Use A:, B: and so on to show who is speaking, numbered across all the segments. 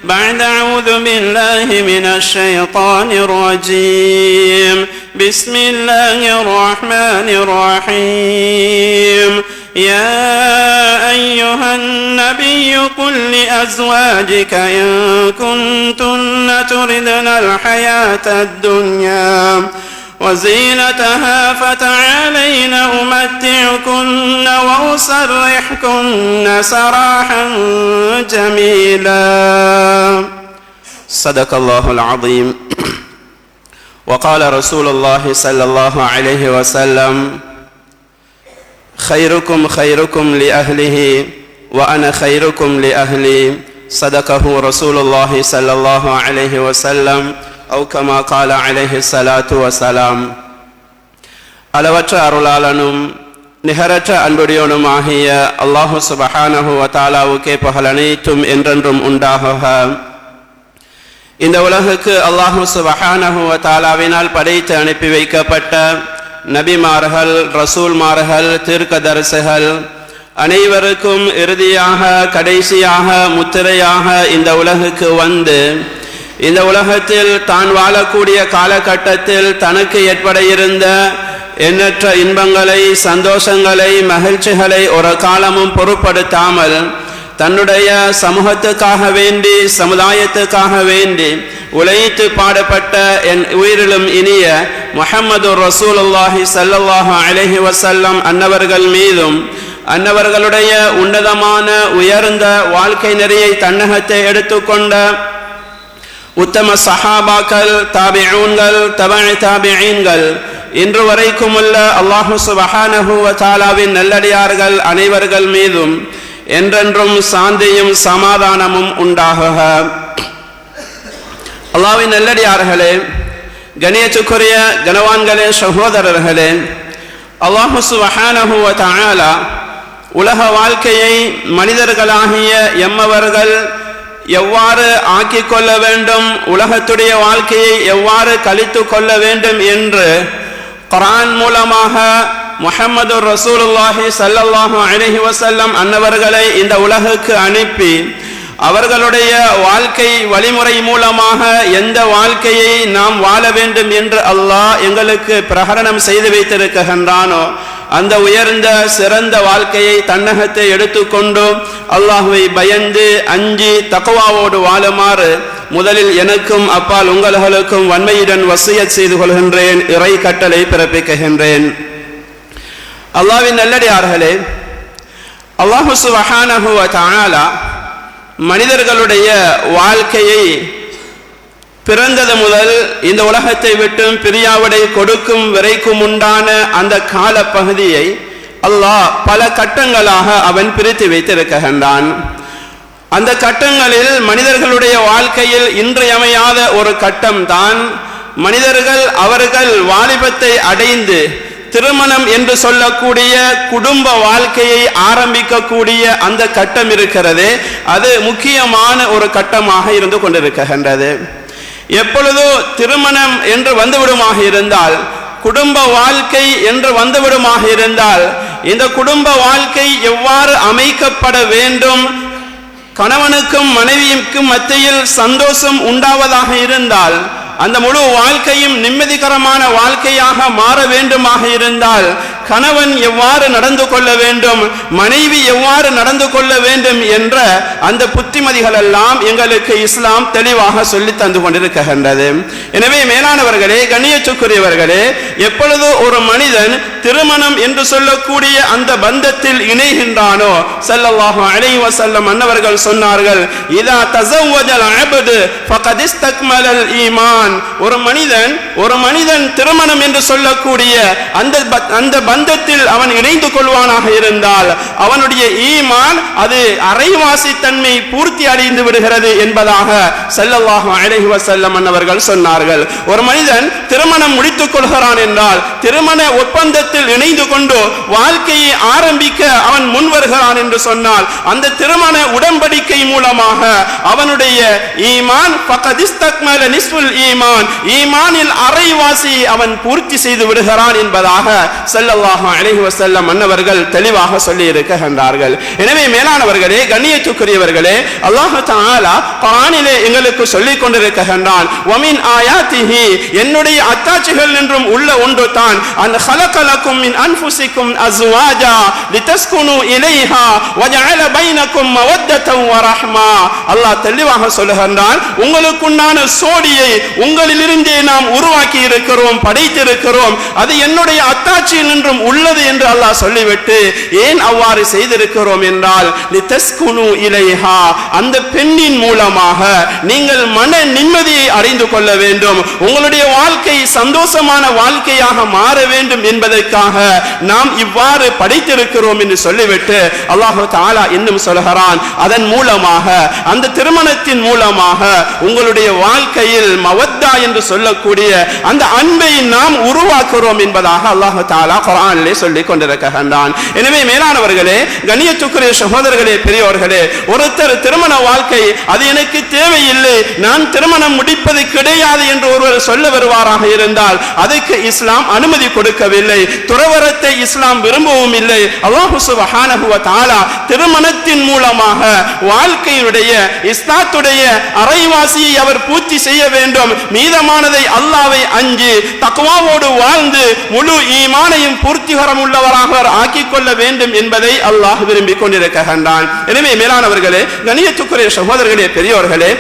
A: بعد أعوذ بالله من الشيطان الرجيم بسم الله الرحمن الرحيم يا أيها النبي قل لأزواجك إن كنتن تردن الحياة الدنيا وزينتها فتعالين أمتعكن وأسرحكن سراحا جميلا صدق الله العظيم. وقال رسول الله صلى الله عليه وسلم خيركم خيركم لأهله وأنا خيركم لأهلي صدقه رسول الله صلى الله عليه وسلم أو كما قال عليه الصلاة والسلام. அளவற்ற அருளாளனும் நிகரற்ற அன்புடையவனுமாகிய அல்லாஹு சுப்ஹானஹு வ தஆலாவுக்கே புகழ் அனைத்தும் என்றென்றும் உண்டாகுக. இந்த உலகுக்கு அல்லாஹு சுப்ஹானஹு வ தஆலாவினால் படைத்து அனுப்பி வைக்கப்பட்ட நபிமார்கள், ரசூல்மார்கள், தீர்க்கதரிசிகள் அனைவருக்கும் இறுதியாக கடைசியாக முத்திரையாக இந்த உலகுக்கு வந்து இந்த உலகத்தில் தான் வாழக்கூடிய காலகட்டத்தில் தனக்கு ஏற்பட இருந்த எண்ணற்ற இன்பங்களை, சந்தோஷங்களை, மகிழ்ச்சிகளை ஒரு காலமும் பொருட்படுத்தாமல் தன்னுடைய சமூகத்துக்காக வேண்டி, சமுதாயத்துக்காக வேண்டி உழைத்து பாடப்பட்ட என் உயிரிலும் இனிய முஹம்மது ரசூலுல்லாஹி ஸல்லல்லாஹு அலைஹி வஸல்லம் அன்னவர்கள் மீதும் அன்னவர்களுடைய உன்னதமான உயர்ந்த வாழ்க்கை நெறியை தன்னகத்தை எடுத்துக்கொண்ட உத்தம சஹாபாக்கள், தாபிஊன்கள், தபஅ தாபிஈன்கள், இன்று வரைக்கும் உள்ள அல்லாஹு சுப்ஹானஹு வ தஆலாவின் நல்லடியார்கள் அனைவர்கள் மீதும் என்றென்றும் சாந்தியும் சமாதானமும் உண்டாகுக. அல்லாஹ்வின் நல்லடியார்களே, கண்ணியத்துக்குரிய கனவான்களே, சகோதரர்களே, அல்லாஹு சுப்ஹானஹு வ தஆலா உலக வாழ்க்கையை மனிதர்களாகிய எம்மவர்கள் எவ்வாறு ஆக்கிக் கொள்ள வேண்டும், உலகத்துடைய வாழ்க்கையை எவ்வாறு கழித்து கொள்ள வேண்டும் என்று குர்ஆன் மூலமாக முஹம்மது ரசூலுல்லாஹி ஸல்லல்லாஹு அலைஹி வஸல்லம் அன்னவர்களை இந்த உலகுக்கு அனுப்பி அவர்களுடைய வாழ்க்கை வழிமுறை மூலமாக எந்த வாழ்க்கையை நாம் வாழ வேண்டும் என்று அல்லாஹ் எங்களுக்கு பிரகடனம் செய்து வைத்திருக்கின்றானோ அந்த உயர்ந்த சிறந்த வாழ்க்கையை தன்னகத்தை எடுத்துக்கொண்டு அல்லாஹ்வை பயந்து அஞ்சி தக்வாவோடு வாழுமாறு முதலில் எனக்கும் அப்பால் உங்களுக்கும் வன்மையுடன் வசியத் செய்து கொள்கின்றேன், இறை கட்டளை பிறப்பிக்கின்றேன். அல்லாஹ்வின் நல்லடியார்களே, அல்லாஹ் சுப்ஹானஹு வ தஆலா மனிதர்களுடைய வாழ்க்கையை பிறந்தது முதல் இந்த உலகத்தை விட்டும் பிரியாவிடை கொடுக்கும் வரைக்கும் உண்டான அந்த கால பகுதியை அல்லாஹ் பல கட்டங்களாக அவன் பிரித்து வைத்திருக்கின்றான். அந்த கட்டங்களில் மனிதர்களுடைய வாழ்க்கையில் இன்றியமையாத ஒரு கட்டம் தான் மனிதர்கள் அவர்கள் வாலிபத்தை அடைந்து திருமணம் என்று சொல்லக்கூடிய குடும்ப வாழ்க்கையை ஆரம்பிக்கக்கூடிய அந்த கட்டம் இருக்கிறது. அது முக்கியமான ஒரு கட்டமாக இருந்து கொண்டிருக்கின்றது. எப்பொழுதோ திருமணம் என்று வந்துவிடுமாக இருந்தால், குடும்ப வாழ்க்கை என்று வந்துவிடுமாக இருந்தால், இந்த குடும்ப வாழ்க்கை எவ்வாறு அமைக்கப்பட வேண்டும், கணவனுக்கும் மனைவிக்கும் மத்தியில் சந்தோஷம் உண்டாவதாக இருந்தால், அந்த முழு வாழ்க்கையும் நிம்மதிகரமான வாழ்க்கையாக மாற வேண்டுமாக இருந்தால் கணவன் எவ்வாறு நடந்து கொள்ள வேண்டும், மனைவி எவ்வாறு நடந்து கொள்ள வேண்டும் என்ற அந்த புத்திமதிகள் எல்லாம் எங்களுக்கு இஸ்லாம் தெளிவாக சொல்லி தந்து கொண்டிருக்கின்றது. எனவே மேலானவர்களே, கண்ணியத்துக்குரியவர்களே, எப்பொழுது ஒரு மனிதன் திருமணம் என்று சொல்லக்கூடிய அந்த பந்தத்தில் இணைகின்றானோ ஸல்லல்லாஹு அலைஹி வஸல்லம் அன்னவர்கள் சொன்னார்கள், இதா தஸவ்வஜல் அப்து ஃபகத் இஸ்தக்மலல் ஈமான். ஒரு மனிதன் திருமணம் என்று சொல்லக்கூடிய அந்த பந்தத்தில் அவன் இணைந்து கொள்வானாக இருந்தால் அவனுடைய ஈமான் அது அரைவாசி தன்மை பூர்த்தி அடைந்து விடுகிறது என்பதாக ஸல்லல்லாஹு அலைஹி வஸல்லம் அவர்கள் சொன்னார்கள். ஒரு மனிதன் திருமணம் முடித்துக் கொள்கிறான் என்றால், திருமண ஒப்பந்தத்தில் திருமணத்தில் இணைந்து கொண்டு வாழ்க்கையை ஆரம்பிக்க அவன் முன் வருகிறான் என்று சொன்னால் அந்த திருமண உடன்படிக்கை மூலமாக அவனுடைய ஈமான் ஃபகத் இஸ்தக்மல நிஸ்ஃபுல் ஈமான், ஈமானில் அரைவாசி அவன் பூர்த்தி செய்து விடுகிறான் என்பதாக ஸல்லல்லாஹு அலைஹி வஸல்லம் அன்னவர்கள் தெளிவாக சொல்லி இருக்கின்றார்கள். எனவே மேலானவர்களே, கண்ணியத்துக்குரியவர்களே, அல்லாஹ் தஆலா குர்ஆனிலே எங்களுக்கு சொல்லிக் கொண்டிருக்கின்றான், வமின் ஆயாத்திஹி, என்னுடைய அத்தாட்சிகள் என்றும் உள்ள ஒன்று தான், அன் ஹலகலக்கும் மின் அன்ஃபுசிக்கும் அஸ்வாஜா லிதஸ்குனு இலைஹா வஜஅல பைனக்கும் மவத்தத்தன் வரஹ்மா. அல்லாஹ் தெளிவாக சொல்லுகின்றான், உங்களுக்குண்டான சோடியை உங்களிலிருந்தே நாம் உருவாக்கி இருக்கிறோம், படைத்திருக்கிறோம், அது என்னுடைய அத்தாட்சியில் என்றும் உள்ளது என்று அல்லாஹ் சொல்லிவிட்டு ஏன் அவ்வாறு செய்திருக்கிறோம் என்றால் லிதஸ்குனு இலைஹா, அந்த பெண்ணின் மூலமாக நீங்கள் மன நிம்மதியை அறிந்து கொள்ள வேண்டும், உங்களுடைய வாழ்க்கை சந்தோஷமான வாழ்க்கையாக மாற வேண்டும் என்பதற்காக நாம் இவ்வாறு படைத்திருக்கிறோம் என்று சொல்லிவிட்டு அல்லாஹ் தஆலா இன்னும் சொல்கிறான், அதன் மூலமாக அந்த திருமணத்தின் மூலமாக உங்களுடைய வாழ்க்கையில் மவத்தா என்று சொல்லக்கூடிய அந்த அன்பை நாம் உருவாக்குறோம் என்பதாக அல்லாஹ் தஆலா குர்ஆனிலே சொல்லிக் கொண்டிருக்கின்றான். எனவே மேலானவர்களே, கண்ணியத்துக்குரிய சகோதரர்களே, பெரியோர்களே, ஒருத்தர் திருமண வாழ்க்கை அது எனக்கு தேவையில்லை, நான் திருமணம் முடிப்பது கிடையாது என்று ஒருவர் சொல்ல வருவாராக இருந்தால் அதுக்கு இஸ்லாம் அனுமதி கொடுக்கவில்லை. துறவரத்தை இஸ்லாம் விரும்பவும் இல்லை. அல்லாஹ் சுப்ஹானஹு வ தஆலா திருமணத்தின் மூலமாக வாழ்க்கையுடைய இஸ்லாத்துடைய அரைவாசியை அவர் பூர்த்தி செய்ய வேண்டும், மீதமானதை அல்லாஹ்வை அஞ்சி தக்வாவோடு வாழ்ந்து முழு ஈமானையும் பூர்த்திகரம் உள்ளவராக ஆக்கிக் கொள்ள வேண்டும் என்பதை அல்லாஹ் விரும்பிக் கொண்டிருக்கின்றான். எனவே மேலானவர்களே, கண்ணியத்துக்குரிய சகோதரர்களே, பெரியோர்களே,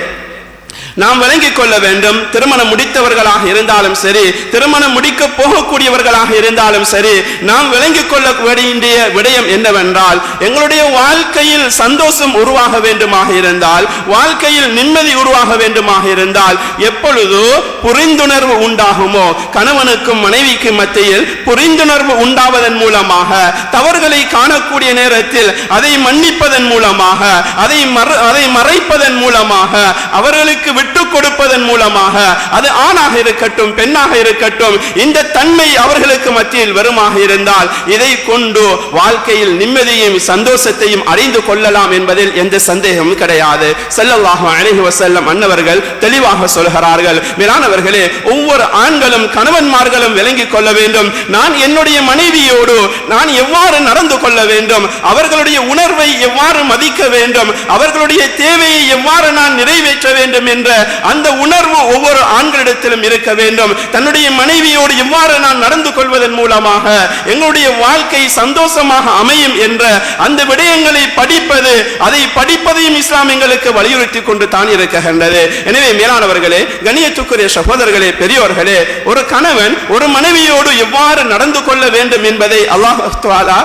A: நாம் விளங்கிக் கொள்ள வேண்டும், திருமணம் முடித்தவர்களாக இருந்தாலும் சரி, திருமணம் முடிக்க போகக்கூடியவர்களாக இருந்தாலும் சரி, நாம் விளங்கிக் கொள்ள வேண்டிய விடயம் என்னவென்றால், எங்களுடைய வாழ்க்கையில் சந்தோஷம் உருவாக வேண்டுமாக இருந்தால், வாழ்க்கையில் நிம்மதி உருவாக வேண்டுமாக இருந்தால், எப்பொழுது புரிந்துணர்வு உண்டாகுமோ, கணவனுக்கும் மனைவிக்கும் மத்தியில் புரிந்துணர்வு உண்டாவதன் மூலமாக, தவறுகளை காணக்கூடிய நேரத்தில் அதை மன்னிப்பதன் மூலமாக, அதை மறைப்பதன் மூலமாக, அவர்களுக்கு விட்டுக் கொடுப்பதன் மூலமாக, அது ஆணாக இருக்கட்டும் பெண்ணாக இருக்கட்டும், இந்த தன்மை அவர்களுக்கு மத்தியில் வருமாக இருந்தால் இதை கொண்டு வாழ்க்கையில் நிம்மதியையும் சந்தோஷத்தையும் அறிந்து கொள்ளலாம் என்பதில் எந்த சந்தேகமும் கிடையாது. ஸல்லல்லாஹு அலைஹி வஸல்லம் அன்னவர்கள் தெளிவாக சொல்கிறார்கள். மேலானவர்களே, ஒவ்வொரு ஆண்களும் கணவன்மார்களும் விளங்கிக் கொள்ள வேண்டும், நான் என்னுடைய மனைவியோடு நான் எவ்வாறு நடந்து கொள்ள வேண்டும், அவர்களுடைய உணர்வை எவ்வாறு மதிக்க வேண்டும், அவர்களுடைய தேவையை எவ்வாறு நான் நிறைவேற்ற வேண்டும் என்ற அந்த உணர்வு ஒவ்வொரு ஆண்களிடத்திலும் இருக்க வேண்டும். தன்னுடைய மனைவியோடு எவ்வாறு நான் நடந்து கொள்வதன் மூலமாக எங்களுடைய வாழ்க்கை சந்தோஷமாக அமையும் என்ற அந்த விடயங்களை படிப்பது, அதை படிப்பதையும் இஸ்லாம் எங்களுக்கு வலியுறுத்தி கொண்டு தான் இருக்கின்றது. எனவே மேலானவர்களே, கண்ணியத்துக்குரிய சகோதரர்களே, பெரியோர்களே, ஒரு கணவன் ஒரு மனைவியோடு எவ்வாறு நடந்து கொள்ள வேண்டும் என்பதை அல்லாஹ் தஆலா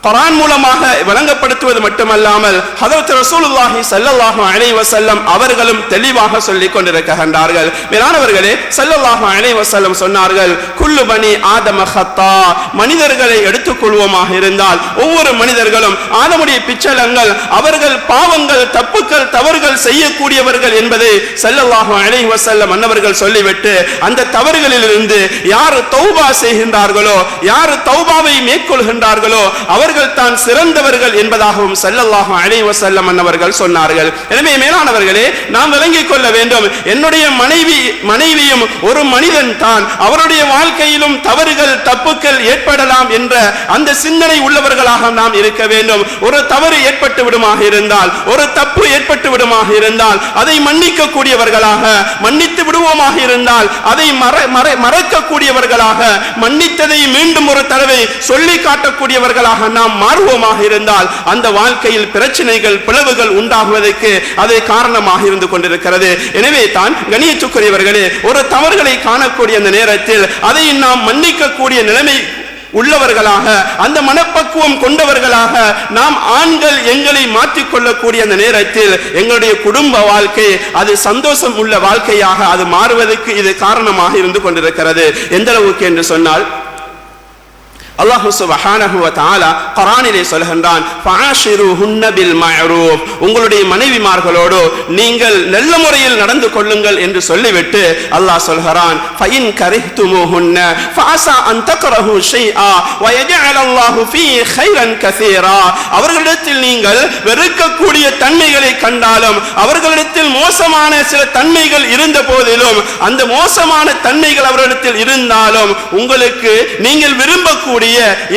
A: குர்ஆன் மூலமாக வழங்கப்படுத்துவது மட்டுமல்லாமல் ஹஜ்ரத் ரசூலுல்லாஹி ஸல்லல்லாஹு அலைஹி வஸல்லம் அவர்களும் தெளிவாக சொல்லிக் கொண்டிருக்கின்றார்கள். மேலானவர்களே, ஸல்லல்லாஹு அலைஹி வஸல்லம் சொன்னார்கள், குல்லு பனி ஆதம ஹத்தா, மனிதர்களை எடுத்துக்கொள்வோமாக இருந்தால் ஒவ்வொரு மனிதர்களும் ஆதமுடைய பிச்சலங்கள், அவர்கள் பாவங்கள் தப்புக்கள் தவறுகள் செய்யக்கூடியவர்கள் என்பதை ஸல்லல்லாஹு அலைஹி வஸல்லம் அன்னவர்கள் சொல்லிவிட்டு, அந்த தவறுகளிலிருந்து யார் தௌபா செய்கின்றார்களோ, யார் தௌபாவை மேற்கொள்கின்றார்களோ அவர்கள் தான் சிறந்தவர்கள் என்பதாகவும் ஸல்லல்லாஹு அலைஹி வஸல்லம் அன்னவர்கள் சொன்னார்கள். எனவே மேலானவர்களே, நாம் விளங்கிக் கொள்ள வேண்டும், என்னுடைய மனைவியும் ஒரு மனிதன் தான், அவருடைய வாழ்க்கையிலும் தவறுகள் தப்புக்கள் ஏற்படலாம் என்ற அந்த சிந்தனை உள்ளவர்களாக நாம் இருக்க வேண்டும். ஒரு தவறு ஏற்பட்டு விடுமாக இருந்தால், ஒரு தப்பு ஏற்பட்டு விடுமாக இருந்தால் அதை மன்னிக்க கூடியவர்களாக, மன்னித்து விடுவோமாக இருந்தால் அதை மறக்கக்கூடியவர்களாக, மன்னித்ததை மீண்டும் ஒரு தடவை சொல்லி காட்டக்கூடியவர்களாக நாம் மாறுவோமாக இருந்தால் அந்த வாழ்க்கையில் பிரச்சனைகள் பிளவுகள் உண்டாகுவதற்கு அது காரணமாக இருந்து கொண்டிருக்கிறது. எனவே தான் கண்ணியத்துக்குரியவர்களே, ஒரு தவறுகளை காணக்கூடிய அந்த நேரத்தில் அதை நாம் மன்னிக்கக்கூடிய நிலைமை உள்ளவர்களாக, அந்த மனப்பக்குவம் கொண்டவர்களாக நாம் ஆண்கள் எங்களை மாற்றிக்கொள்ளக்கூடிய அந்த நேரத்தில் எங்களுடைய குடும்ப வாழ்க்கை அது சந்தோஷம் உள்ள வாழ்க்கையாக அது மாறுவதற்கு இது காரணமாக இருந்து கொண்டிருக்கிறது. எந்த அளவுக்கு என்று சொன்னால், அல்லாஹ் சுப்ஹானஹு வ தஆலா குர்ஆனிலே சொல்கின்றான், ஃபஆஷிருஹுன்ன பில் மஅரூஃப், உங்களுடைய மனைவிமார்களோடு நீங்கள் நல்ல முறையில் நடந்து கொள்ளுங்கள் என்று சொல்லிவிட்டு அல்லாஹ் சொல்கிறான், ஃபஇன் கரிஹ்துமுஹுன்ன ஃபஅஸா அன் தக்ரஹு ஷைஆ வ யஜஅல் அல்லாஹு ஃபீஹி கைரன் கஸீரா, அவர்களிடத்தில் நீங்கள் வெறுக்கக்கூடிய தன்மைகளை கண்டாலும், அவர்களிடத்தில் மோசமான சில தன்மைகள் இருந்த போதிலும், அந்த மோசமான தன்மைகள் அவர்களிடத்தில் இருந்தாலும் உங்களுக்கு நீங்கள் விரும்பக்கூடிய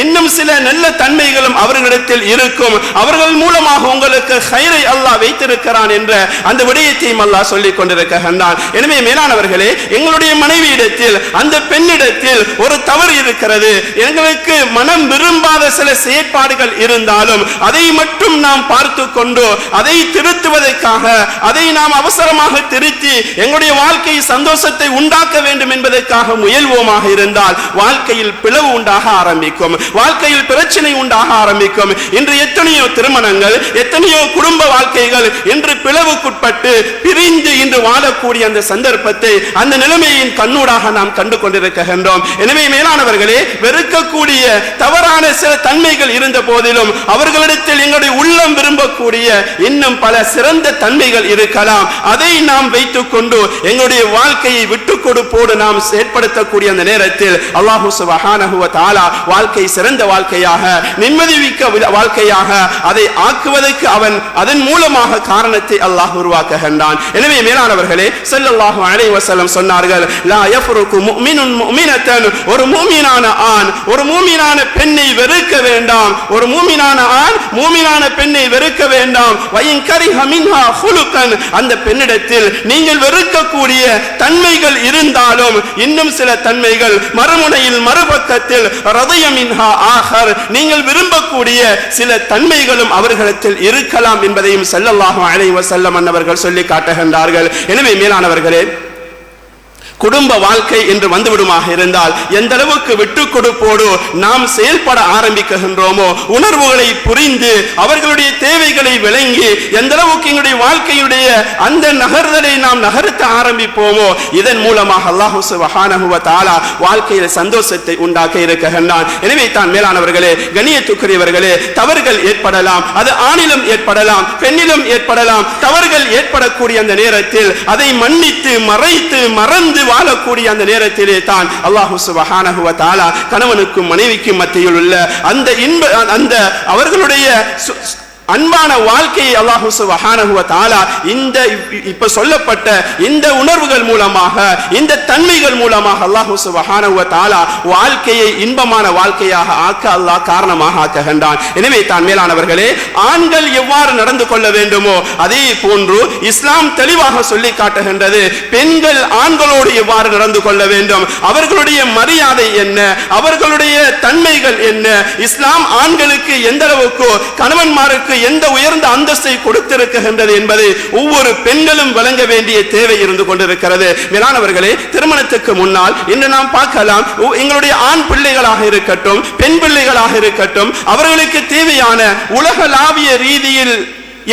A: இன்னும் சில நல்ல தன்மைகளும் அவர்களிடத்தில் இருக்கும், அவர்கள் மூலமாக உங்களுக்கு கைரை அல்லாஹ் வைத்திருக்கிறான் என்ற அந்த விடயத்தையும் அல்லாஹ் சொல்லிக் கொண்டிருக்கின்றான். எனவே மேலானவர்களே, எங்களுடைய மனைவியிடத்தில் அந்த பெண்ணிடத்தில் ஒரு தவறு இருக்கிறது, எங்களுக்கு மனம் விரும்பாத சில செயற்பாடுகள் இருந்தாலும் அதை மட்டும் நாம் பார்த்து கொண்டு அதை திருத்துவதற்காக அதை நாம் அவசரமாக திருத்தி எங்களுடைய வாழ்க்கை சந்தோஷத்தை உண்டாக்க வேண்டும் என்பதற்காக முயல்வோமாக இருந்தால் வாழ்க்கையில் பிளவு உண்டாக ஆரம்பிக்கும், வாழ்க்கையில் பிரச்சனை உண்டாக ஆரம்பிக்கும். இன்று எத்தனையோ திருமணங்கள், எத்தனையோ குடும்ப வாழ்க்கைகள் இன்று பிளவுக்குட்பட்டு பிரிந்து இன்று வாழக்கூடிய அந்த சந்தர்ப்பத்தை, அந்த நிலைமையின் கண்ணூடாக நாம் கண்டு கொண்டிருக்கின்றோம். எனவே மேலானவர்களே, வெறுக்கக்கூடிய தவறான சில தன்மைகள் இருந்த போதிலும் அவர்களிடத்தில் எங்களுடைய உள்ளம் விரும்பக்கூடிய இன்னும் பல சிறந்த தன்மைகள் இருக்கலாம். அதை நாம் வைத்துக் கொண்டு எங்களுடைய வாழ்க்கையை விட்டுக் கொடுப்போடு நாம் செயற்படுத்தக்கூடிய அந்த நேரத்தில் அல்லாஹ் சுப்ஹானஹு வ தஆலா வாழ்க்கை சிறந்த வாழ்க்கையாக, நிம்மதிமிக்க வாழ்க்கையாக அதை ஆக்குவதற்கு அவன் அதன் மூலமாக காரணத்தை அல்லாஹ் உருவாக்குகின்றான். எனவே மேலானவர்களே, ஸல்லல்லாஹு அலைஹி வஸல்லம் சொன்னார்கள், லா யஃப்ருக்கு முஃமினுன் முஃமினத்தன், ஒரு மூமினான ஆண் ஒரு மூமினான பெண்ணை வெறுக்க வேண்டாம், ஒரு மூமினான ஆண் மூமினான பெண்ணை வெறுக்க வேண்டாம். வயின் கரிஹ மின்ஹா ஹுலுகன், அந்த பெண்ணிடத்தில் நீங்கள் வெறுக்கக்கூடிய தன்மைகள் இருந்தாலும் இன்னும் சில தன்மைகள் மறுமுனையில் மறுபக்கத்தில் ரதய மின்ஹா ஆஹர், நீங்கள் விரும்பக்கூடிய சில தன்மைகளும் அவர்களிடத்தில் இருக்கலாம் என்பதையும் ஸல்லல்லாஹு அலைஹி வஸல்லம் அவர்கள் சொல்லி காட்டுகின்றார்கள். எனவே மேலானவர்களே, குடும்ப வாழ்க்கை என்று வந்துவிடுமாக இருந்தால் எந்த அளவுக்கு விட்டு கொடுப்போடு நாம் செயல்பட ஆரம்பிக்கின்றோமோ, உணர்வுகளை புரிந்து அவர்களுடைய தேவைகளை விளங்கி எந்த அளவுக்கு எங்களுடைய வாழ்க்கையுடைய அந்த நகர்தலை நாம் நகர்த்த ஆரம்பிப்போமோ, இதன் மூலமாக அல்லாஹ் சுப்ஹானஹு வ தஆலா வாழ்க்கையில் சந்தோஷத்தை உண்டாக்க இருக்கின்றான். எனவே தான் மேலானவர்களே, கண்ணியத்துக்குரியவர்களே, தவறுகள் ஏற்படலாம், அது ஆணிலும் ஏற்படலாம், பெண்ணிலும் ஏற்படலாம். தவறுகள் ஏற்படக்கூடிய அந்த நேரத்தில் அதை மன்னித்து மறைத்து மறந்து வாழக்கூடிய அந்த நேரத்திலே தான் அல்லாஹ் சுப்ஹானஹு வ தஆலா கணவனுக்கும் மனைவிக்கும் மத்தியில் உள்ள அந்த அவர்களுடைய அன்பான வாழ்க்கையை அல்லாஹ் சுப்ஹானஹு வ தஆலா இந்த இப்ப சொல்லப்பட்ட இந்த உணர்வுகள் மூலமாக, இந்த தன்மைகள் மூலமாக அல்லாஹ் சுப்ஹானஹு வ தஆலா வாழ்க்கையை இன்பமான வாழ்க்கையாக ஆக்க அல்லாஹ் காரணமாக ஆக்குகின்றான். எனவே தான் மேலானவர்களே, ஆண்கள் எவ்வாறு நடந்து கொள்ள வேண்டுமோ அதே போன்று இஸ்லாம் தெளிவாக சொல்லி காட்டுகின்றது, பெண்கள் ஆண்களோடு எவ்வாறு நடந்து கொள்ள வேண்டும், அவர்களுடைய மரியாதை என்ன, அவர்களுடைய தன்மைகள் என்ன, இஸ்லாம் ஆண்களுக்கு எந்த அளவுக்கு கணவன்மாருக்கு எந்த உயர்ந்த அந்தஸ்தை கொடுத்திருக்கின்றது என்பதை ஒவ்வொரு பெண்களும் வழங்க வேண்டிய தேவை இருந்து கொண்டிருக்கிறது. மேலானவர்களே, திருமணத்துக்கு முன்னால் இன்று நாம் பார்க்கலாம், எங்களுடைய ஆண் பிள்ளைகளாக இருக்கட்டும், பெண் பிள்ளைகளாக இருக்கட்டும், அவர்களுக்கு தேவையான உலகளாவிய ரீதியில்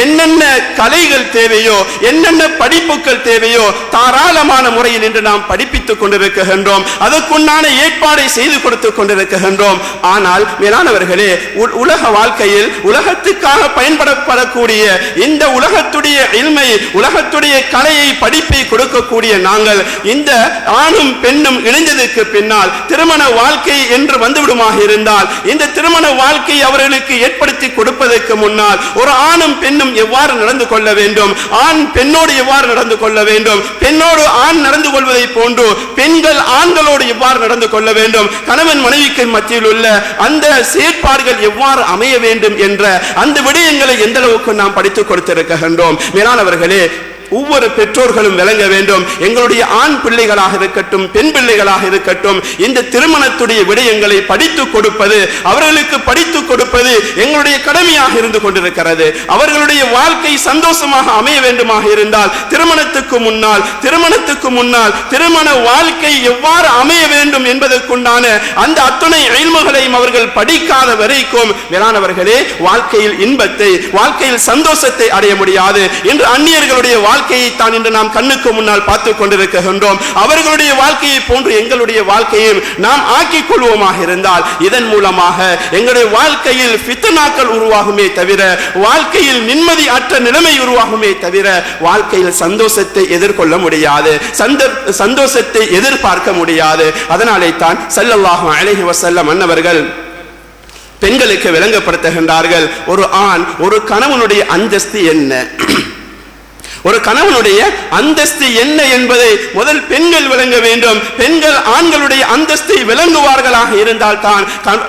A: என்னென்ன கலைகள் தேவையோ, என்னென்ன படிப்புகள் தேவையோ தாராளமான முறையில் இன்று நாம் படிப்பித்துக் கொண்டிருக்கின்றோம், அதற்குண்டான ஏற்பாடை செய்து கொடுத்துக் கொண்டிருக்கின்றோம். ஆனால் மேலானவர்களே, உலக வாழ்க்கையில் உலகத்துக்காக பயன்படப்படக்கூடிய இந்த உலகத்துடைய இல்மை, உலகத்துடைய கலையை படிப்பை கொடுக்கக்கூடிய நாங்கள் இந்த ஆணும் பெண்ணும் இணைந்ததற்கு பின்னால் திருமண வாழ்க்கை என்று வந்துவிடுமாக இருந்தால், இந்த திருமண வாழ்க்கை அவர்களுக்கு ஏற்படுத்தி கொடுப்பதற்கு முன்னால் ஒரு ஆணும் பெண்ணும் எவ்வாறு நடந்து கொள்ள வேண்டும், ஆண் பெண்ணோடு எவ்வாறு நடந்து கொள்ள வேண்டும், பெண்ணோடு ஆண் நடந்து கொள்வதை போன்று பெண்கள் ஆண்களோடு எவ்வாறு நடந்து கொள்ள வேண்டும், கணவன் மனைவிக்கு மத்தியில் உள்ள அந்த செயற்பாடுகள் எவ்வாறு அமைய வேண்டும் என்ற அந்த விடயங்களை எந்த அளவுக்கு நாம் படித்துக் கொடுத்திருக்கின்றோம். மேலானவர்களே, ஒவ்வொரு பெற்றோர்களும் விளங்க வேண்டும், எங்களுடைய ஆண் பிள்ளைகளாக இருக்கட்டும், பெண் பிள்ளைகளாக இருக்கட்டும், இந்த திருமணத்துடைய விடயங்களை படித்துக் கொடுப்பது, அவர்களுக்கு படித்துக் கொடுப்பது எங்களுடைய கடமையாக இருந்து கொண்டிருக்கிறது. அவர்களுடைய வாழ்க்கை சந்தோஷமாக அமைய வேண்டுமாக இருந்தால் திருமணத்துக்கு முன்னால் திருமண வாழ்க்கை எவ்வாறு அமைய வேண்டும் என்பதற்குண்டான அந்த அத்துணை இல்முகளையும் அவர்கள் படிக்காத வரைக்கும் மேலானவர்களே, வாழ்க்கையில் இன்பத்தை, வாழ்க்கையில் சந்தோஷத்தை அடைய முடியாது. இன்று அந்நியர்களுடைய வாழ்க்கை வாழ்க்கையை தான் இன்று நாம் கண்ணுக்கு முன்னால் பார்த்துக் கொண்டிருக்கின்றோம். அவர்களுடைய வாழ்க்கையை போன்று எங்களுடைய வாழ்க்கையை நாம் ஆக்கிக் கொள்வோமாக இருந்தால் இதன் மூலமாக எங்களுடைய வாழ்க்கையில் ஃபித்னாக்கள் உருவாகுமே தவிர, வாழ்க்கையில் நிம்மதி அற்ற நிலைமை உருவாகுமே தவிர, வாழ்க்கையில் சந்தோஷத்தை எதிர்கொள்ள முடியாது, சந்தோஷத்தை எதிர்பார்க்க முடியாது. அதனாலே தான் ஸல்லல்லாஹு அலைஹி வஸல்லம் அன்னவர்கள் பெண்களுக்கு விளங்கப்படுத்துகின்றார்கள், ஒரு ஆண் ஒரு கணவனுடைய அந்தஸ்து என்ன, ஒரு கணவனுடைய அந்தஸ்து என்ன என்பதை முதல் பெண்கள் விளங்க வேண்டும். பெண்கள் ஆண்களுடைய அந்தஸ்தை விளங்குவார்களாக இருந்தால் தான்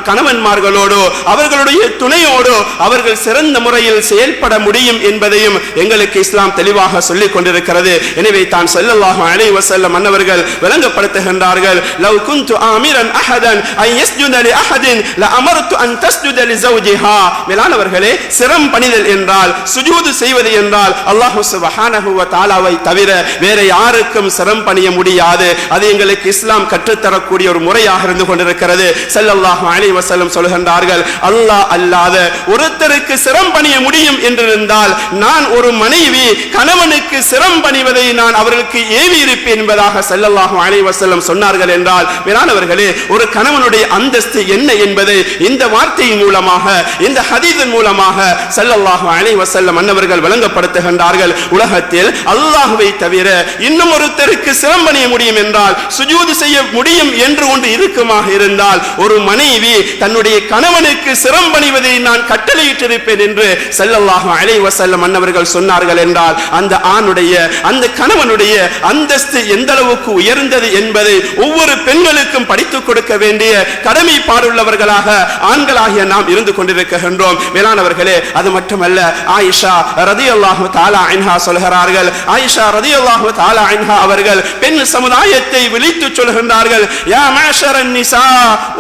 A: கணவன்மார்களோடு அவர்களுடைய துணையோடு அவர்கள் சிறந்த முறையில் செயல்பட முடியும் என்பதையும் எங்களுக்கு இஸ்லாம் தெளிவாக சொல்லிக் கொண்டிருக்கிறது. எனவே தான் ஸல்லல்லாஹு அலைஹி வஸல்லம் அன்னவர்கள் விளங்கப்படுத்துகின்றார்கள், லவ் குன்து ஆமிரன் அஹதன் அன் யஸ்ஜுத லி அஹதின் லஅமர்து அன் தஸ்ஜுத லி ஸௌஜிஹா. மேலானவர்களே, சிரம் பணிதல் என்றால், சுஜூது செய்வது என்றால் அல்லாஹ் சுப்ஹானஹு வ தஆலாவை தவிர வேற யாருக்கும் சிரம் பணிய முடியாது. அது எங்களுக்கு இஸ்லாம் கற்றுத்தரக்கூடிய ஒரு முறையாக இருந்து கொண்டிருக்கிறது. ஸல்லல்லாஹு அலைஹி வஸல்லம் சொல்கின்றார்கள், அல்லாஹ் அல்லாத ஒருத்தருக்கு சிரம் பணிய முடியும் என்றிருந்தால் நான் ஒரு மனைவி கணவனுக்கு சிரம் பணிவதை நான் அவர்களுக்கு ஏவி இருப்பேன் என்பதாக ஸல்லல்லாஹு அலைஹி வஸல்லம் சொன்னார்கள். என்றால் மேலானவர்களே, ஒரு கணவனுடைய அந்தஸ்து என்ன என்பதை இந்த வார்த்தையின் மூலமாக, இந்த ஹதீஸின் மூலமாக ஸல்லல்லாஹு அலைஹி வஸல்லம் அன்னவர்கள் விளங்கப்படுத்துகின்றார்கள். உலகத்தில் அல்லாஹ்வை தவிர இன்னும் ஒருத்தருக்கு சிரம் பணிய முடியும் என்றால், சுஜூது செய்ய முடியும் என்று ஒன்று இருக்குமாக இருந்தால், ஒரு மனைவி தன்னுடைய கணவனுக்கு சிரம் பணிவதை நான் கட்டளையிட்டிருப்பேன் என்று ஸல்லல்லாஹு அலைஹி வஸல்லம் அன்னவர்கள் சொன்னார்கள். என்றால் அந்த ஆணுடைய, அந்த கணவனுடைய அந்தஸ்து எந்த அளவுக்கு உயர்ந்தது என்பதை ஒவ்வொரு பெண்களுக்கும் படித்துக் கொடுக்க வேண்டிய கடமைப்பாடுள்ளவர்களாக ஆண்களாகிய நாம் இருந்து கொண்டிருக்கின்றோம். மேலானவர்களே, அது மட்டுமல்ல, ஆயிஷா ரலியல்லாஹு தஆலா அன்ஹா சொல்கிறார்கள், ஆயிஷா ரலியல்லாஹு தஆலா அன்ஹா அவர்கள் பெண் சமுதாயத்தை விழித்து சொல்கின்றார்கள், யா மஅஷரன் நிசா,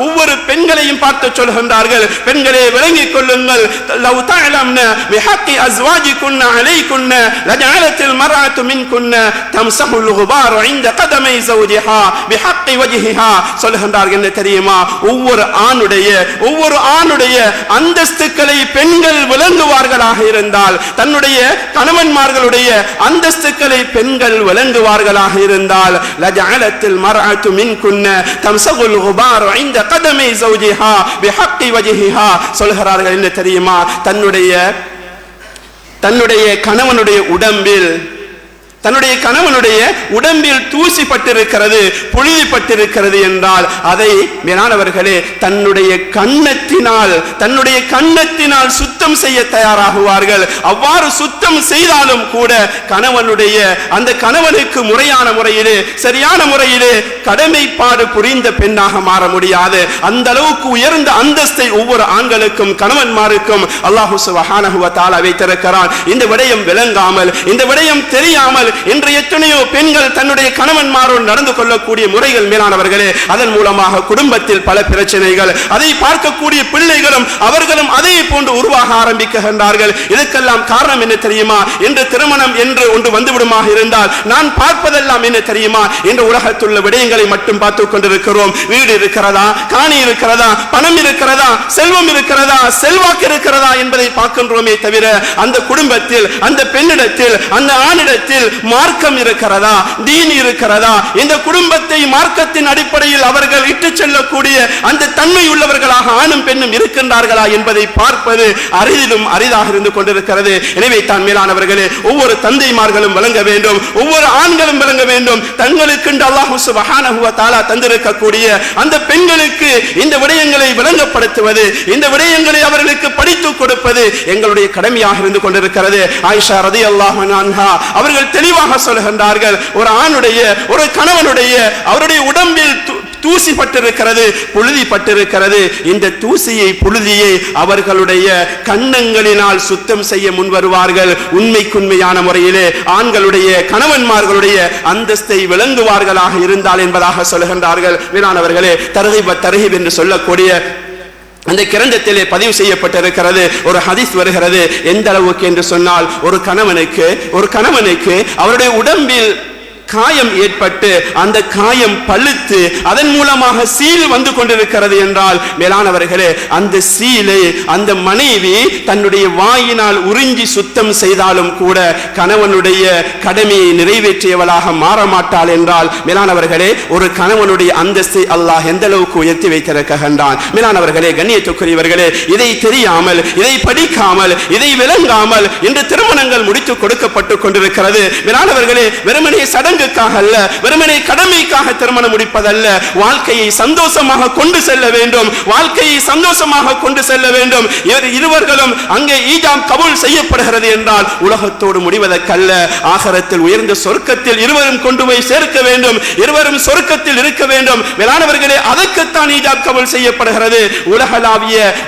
A: ஒவ்வொரு பெண்களையும் பார்த்து சொல்கின்றார்கள், பெண்களே விளங்கிக் கொள்ளுங்கள், லவ் தஅலம்ன பிஹக்கி அஸ்வாஜிகுன்ன அலைகுன்ன லஜஅலத்தில் மர்அத்து மின்குன்ன தம்ஸஹுல் குபார் இன்த கதமை ஸௌஜிஹா பிஹக்கி வஜ்ஹிஹா. சொல்கின்றார்கள், என்ன தெரியுமா, ஒவ்வொரு ஆணுடைய அந்தஸ்துக்களை பெண்கள் விளங்குவார்களாக இருந்தால், தன்னுடைய கணவன்மார்களுடைய அந்தஸ்துக்களை பெண்கள் விளங்குவார்களாக இருந்தால், லஜஅலத்தில் மர்அத்து மின்குன்ன தம்ஸஹுல் குபார் இன்த கதமை ஸௌஜிஹா பிஹக்கி வஜ்ஹிஹா. சொல்கிறார்கள், என்ன தெரியுமா, தன்னுடைய கணவனுடைய உடம்பில் தூசி பட்டிருக்கிறது, புழுதி பட்டிருக்கிறது என்றால் அதை மேலானவர்களே தன்னுடைய கன்னத்தினால் சுத்தம் செய்ய தயாராகுவார்கள். அவ்வாறு சுத்தம் செய்தாலும் கூட அந்த கணவனுக்கு முறையான முறையிலே, சரியான முறையிலே கடமைப்பாடு புரிந்த பெண்ணாக மாற முடியாது. அந்த அளவுக்கு உயர்ந்த அந்தஸ்தை ஒவ்வொரு ஆண்களுக்கும் கணவன்மாருக்கும் அல்லாஹ் சுப்ஹானஹு வ தஆலா வைத்திருக்கிறான். இந்த விடயம் விளங்காமல், இந்த விடயம் தெரியாமல் இன்று எத்தனையோ பெண்கள் தன்னுடைய கணவன்மாரோடு நடந்து கொள்ளக்கூடிய முறைகள் மேலானவர்களே, அதன் மூலமாக குடும்பத்தில் பல பிரச்சனைகள், அதை பார்க்கக்கூடிய பிள்ளைகளும் அவர்களும் அதே போன்று உருவாக ஆரம்பிக்கின்றார்கள். இதற்கெல்லாம் காரணம் என்ன தெரியுமா, இன்று திருமணம் என்று ஒன்று வந்துவிடுமாக இருந்தால் நான் பார்ப்பதெல்லாம் என்ன தெரியுமா, இன்று உலகத்துள்ள விடயங்களை மட்டும் பார்த்துக் கொண்டிருக்கிறோம். வீடு இருக்கிறதா, காணி இருக்கிறதா, பணம் இருக்கிறதா, செல்வம் இருக்கிறதா, செல்வாக்கு இருக்கிறதா என்பதை பார்க்கின்றோமே தவிர அந்த குடும்பத்தில், அந்த பெண்ணிடத்தில், அந்த ஆணிடத்தில் மார்க்கம் இருக்கிறதா, தீன் இருக்கிறதா, இந்த குடும்பத்தை மார்க்கத்தின் அடிப்படையில் அவர்கள் இட்டு செல்லக்கூடிய அந்த தன்மை உள்ளவர்களாக ஆணும் பெண்ணும் இருக்கின்றார்களா என்பதை பார்ப்பது அரிதிலும் அரிதாக இருந்து கொண்டிருக்கிறது. எனவே தான் மேலானவர்களே, ஒவ்வொரு தந்தைமார்களும் விளங்க வேண்டும், ஒவ்வொரு ஆண்களும் விளங்க வேண்டும், தங்களுக்கு அல்லாஹ் சுப்ஹானஹு வ தஆலா தந்திருக்கக்கூடிய அந்த பெண்களுக்கு இந்த விடயங்களை விளங்கப்படுத்துவது, இந்த விடயங்களை அவர்களுக்கு படித்துக் கொடுப்பது எங்களுடைய கடமையாக இருந்து கொண்டிருக்கிறது. ஆயிஷா ரலியல்லாஹு அன்ஹா அவர்கள் தெளிவாக சொல்கின்றார்கள், ஒரு ஆணுடைய, ஒரு கணவனுடைய அவருடைய உடம்பில் தூசி பட்டிருக்கிறது, புழுதி பட்டிருக்கிறது. இந்த தூசியை, புழுதியை அவர்களுடைய கன்னங்களினால் சுத்தம் செய்ய முன்வருவார்கள். உண்மைக்குண்மையான முறையிலே ஆண்களுடைய, கணவன்மார்களுடைய அந்தஸ்தை விளங்குவார்களாக இருந்தால் என்பதாக சொல்கின்றார்கள். வீணானவர்களே, தர்ஹீப் என்று சொல்லக்கூடிய அந்த கிரந்தத்திலே பதிவு செய்யப்பட்டிருக்கிறது. ஒரு ஹதீஸ் வருகிறது, எந்த அளவுக்கு என்று சொன்னால், ஒரு கணவனுக்கு அவருடைய உடம்பில் காயம் ஏற்பட்டு அந்த காயம் பழுத்து அதன் மூலமாக சீல் வந்து கொண்டிருக்கிறது என்றால் மேலானவர்களே, அந்த சீலை அந்த மனைவி தன்னுடைய வாயினால் உறிஞ்சி சுத்தம் செய்தாலும் கூட கணவனுடைய கடமையை நிறைவேற்றியவளாக மாறமாட்டாள் என்றால் மேலானவர்களே, ஒரு கணவனுடைய அந்தஸ்தை அல்லாஹ் எந்த அளவுக்கு உயர்த்தி வைத்திருக்கின்றான். மேலானவர்களே, கண்ணியத்துக்குரியவர்களே, இதை தெரியாமல், இதை படிக்காமல், இதை விளங்காமல் இன்று திருமணங்கள் முடித்து கொடுக்கப்பட்டு கொண்டிருக்கிறது. மேலானவர்களே, வெறுமனே சடங்குக்காக அல்ல, வெறுமனே கடமைக்காக திருமணம் முடிப்பதல்ல, வாழ்க்கையை சந்தோஷமாக கொண்டு செல்ல வேண்டும், வாழ்க்கையை சந்தோஷமாக கொண்டு செல்ல வேண்டும். இருவர்களும் அங்கே ஈஜாப் கபூல் செய்யப்படுகிறது என்றால் உலகத்தோடு முடிவதற்கல்ல, ஆகரத்தில் உயர்ந்த சொர்க்கத்தில் இருவரும் கொண்டு போய் சேர்க்க வேண்டும், இருவரும் சொர்க்கத்தில் இருக்க வேண்டும். மேலானவர்களே, அதற்குத்தான் ஈஜாப் கபூல் செய்யப்படுகிறது.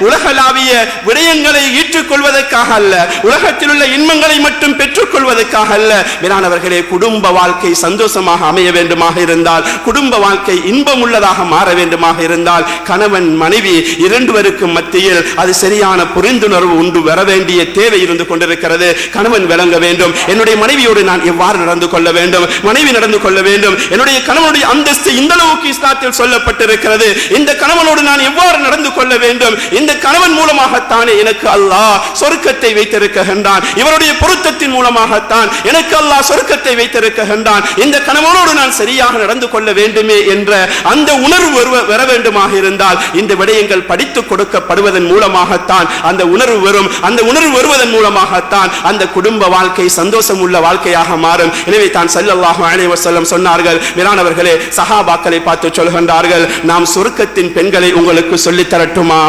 A: உலகளாவிய விடயங்களை ஈற்றுக்கொள்வதற்காக அல்ல, உலகத்தில் உள்ள இன்பங்களை மட்டும் பெற்றுக் கொள்வதற்காக அல்ல. மேலானவர்களே, குடும்ப வாழ்க்கை சந்தோஷமாக அமைய வேண்டுமாக இருந்தால், குடும்ப வாழ்க்கை இன்பம் உள்ளதாக மாற வேண்டுமாக இருந்தால், கணவன் மனைவி இரண்டுவருக்கும் மத்தியில் அது சரியான புரிந்துணர்வு உண்டு வர வேண்டிய தேவை இருந்து கொண்டிருக்கிறது. கணவன் விளங்க வேண்டும், என்னுடைய மனைவியோடு நான் எவ்வாறு நடந்து கொள்ள வேண்டும், மனைவி நடந்து கொள்ள வேண்டும், என்னுடைய கணவனுடைய அந்தஸ்து இந்த அளவுக்கு இஸ்லாத்தில் சொல்லப்பட்டிருக்கிறது, இந்த கணவனோடு நான் எவ்வாறு நடந்து கொள்ள வேண்டும், இந்த கணவன் மூலமாகத்தானே எனக்கு அல்லாஹ் சொர்க்கத்தை வைத்திருக்கின்றான், இவருடைய பொருத்தத்தின் மூலமாகத்தான் எனக்கு அல்லாஹ் சொர்க்கத்தை வைத்திருக்கின்றான், இந்த கணவனோடு நான் சரியாக நடந்து கொள்ள வேண்டுமே என்ற அந்த உணர்வு வர வேண்டுமாக இருந்தால் இந்த விடயங்கள் படித்துக் கொடுக்கப்படுவதன் மூலமாகத்தான் அந்த உணர்வு வரும். அந்த உணர்வு வருவதன் மூலமாகத்தான் அந்த குடும்ப வாழ்க்கை சந்தோஷம் உள்ள வாழ்க்கையாக மாறும். எனவே தான் ஸல்லல்லாஹு அலைஹி வஸல்லம் சொன்னார்கள், மேலானவர்களே, சஹாபாக்களை பார்த்து சொல்கின்றார்கள், நாம் சொர்க்கத்தின் பெண்களை உங்களுக்கு சொல்லித் தரட்டுமா,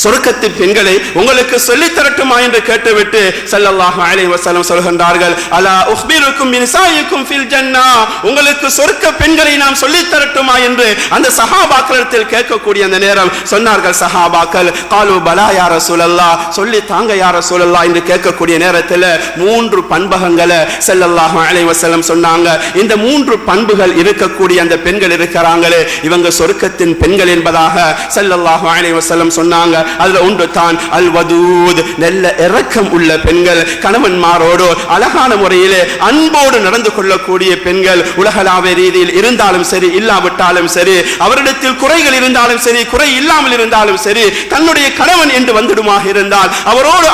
A: சொர்க்கத்தின் பெண்களை உங்களுக்கு சொல்லித் தரட்டுமா என்று கேட்டுவிட்டு ஸல்லல்லாஹு அலைஹி வஸல்லம் சொல்கின்றார்கள், அலா உக்பிருக்கும் பினிசாயிக்கும் ஃபில் ஜன்னா, உங்களுக்கு சொர்க்க பெண்களை நாம் சொல்லித் தரட்டுமா என்று அந்த சஹாபாக்களிடத்தில் கேட்கக்கூடிய அந்த நேரம் சொன்னார்கள் சஹாபாக்கள், காலு பலா யா ரசூலல்லாஹ், சொல்லி தாங்க யா ரசூலல்லாஹ் என்று கேட்கக்கூடிய நேரத்தில் 3 பண்புகளை ஸல்லல்லாஹு அலைஹி வஸல்லம் சொன்னாங்க. இந்த 3 பண்புகள் இருக்கக்கூடிய அந்த பெண்கள் இருக்கிறாங்களே, இவங்க சொர்க்கத்தின் பெண்கள் என்பதாக ஸல்லல்லாஹு அலைஹி வஸல்லம் சொன்னாங்க. அதுல ஒன்று தான் அல் வதூத், நல்ல இரக்கம் உள்ள பெண்கள், கணவன்மாரோடு அழகான முறையிலே அன்போடு நடந்து கொள்ளக்கூடிய பெண்கள், உலகளாவிய ரீதியில் இருந்தாலும் சரி இல்லாவிட்டாலும் சரி, அவரிடத்தில் குறைகள் இருந்தாலும் சரி குறை இல்லாமல் இருந்தாலும் சரி, தன்னுடைய கணவன் என்று வந்துடுமாக இருந்தால் அவரோடு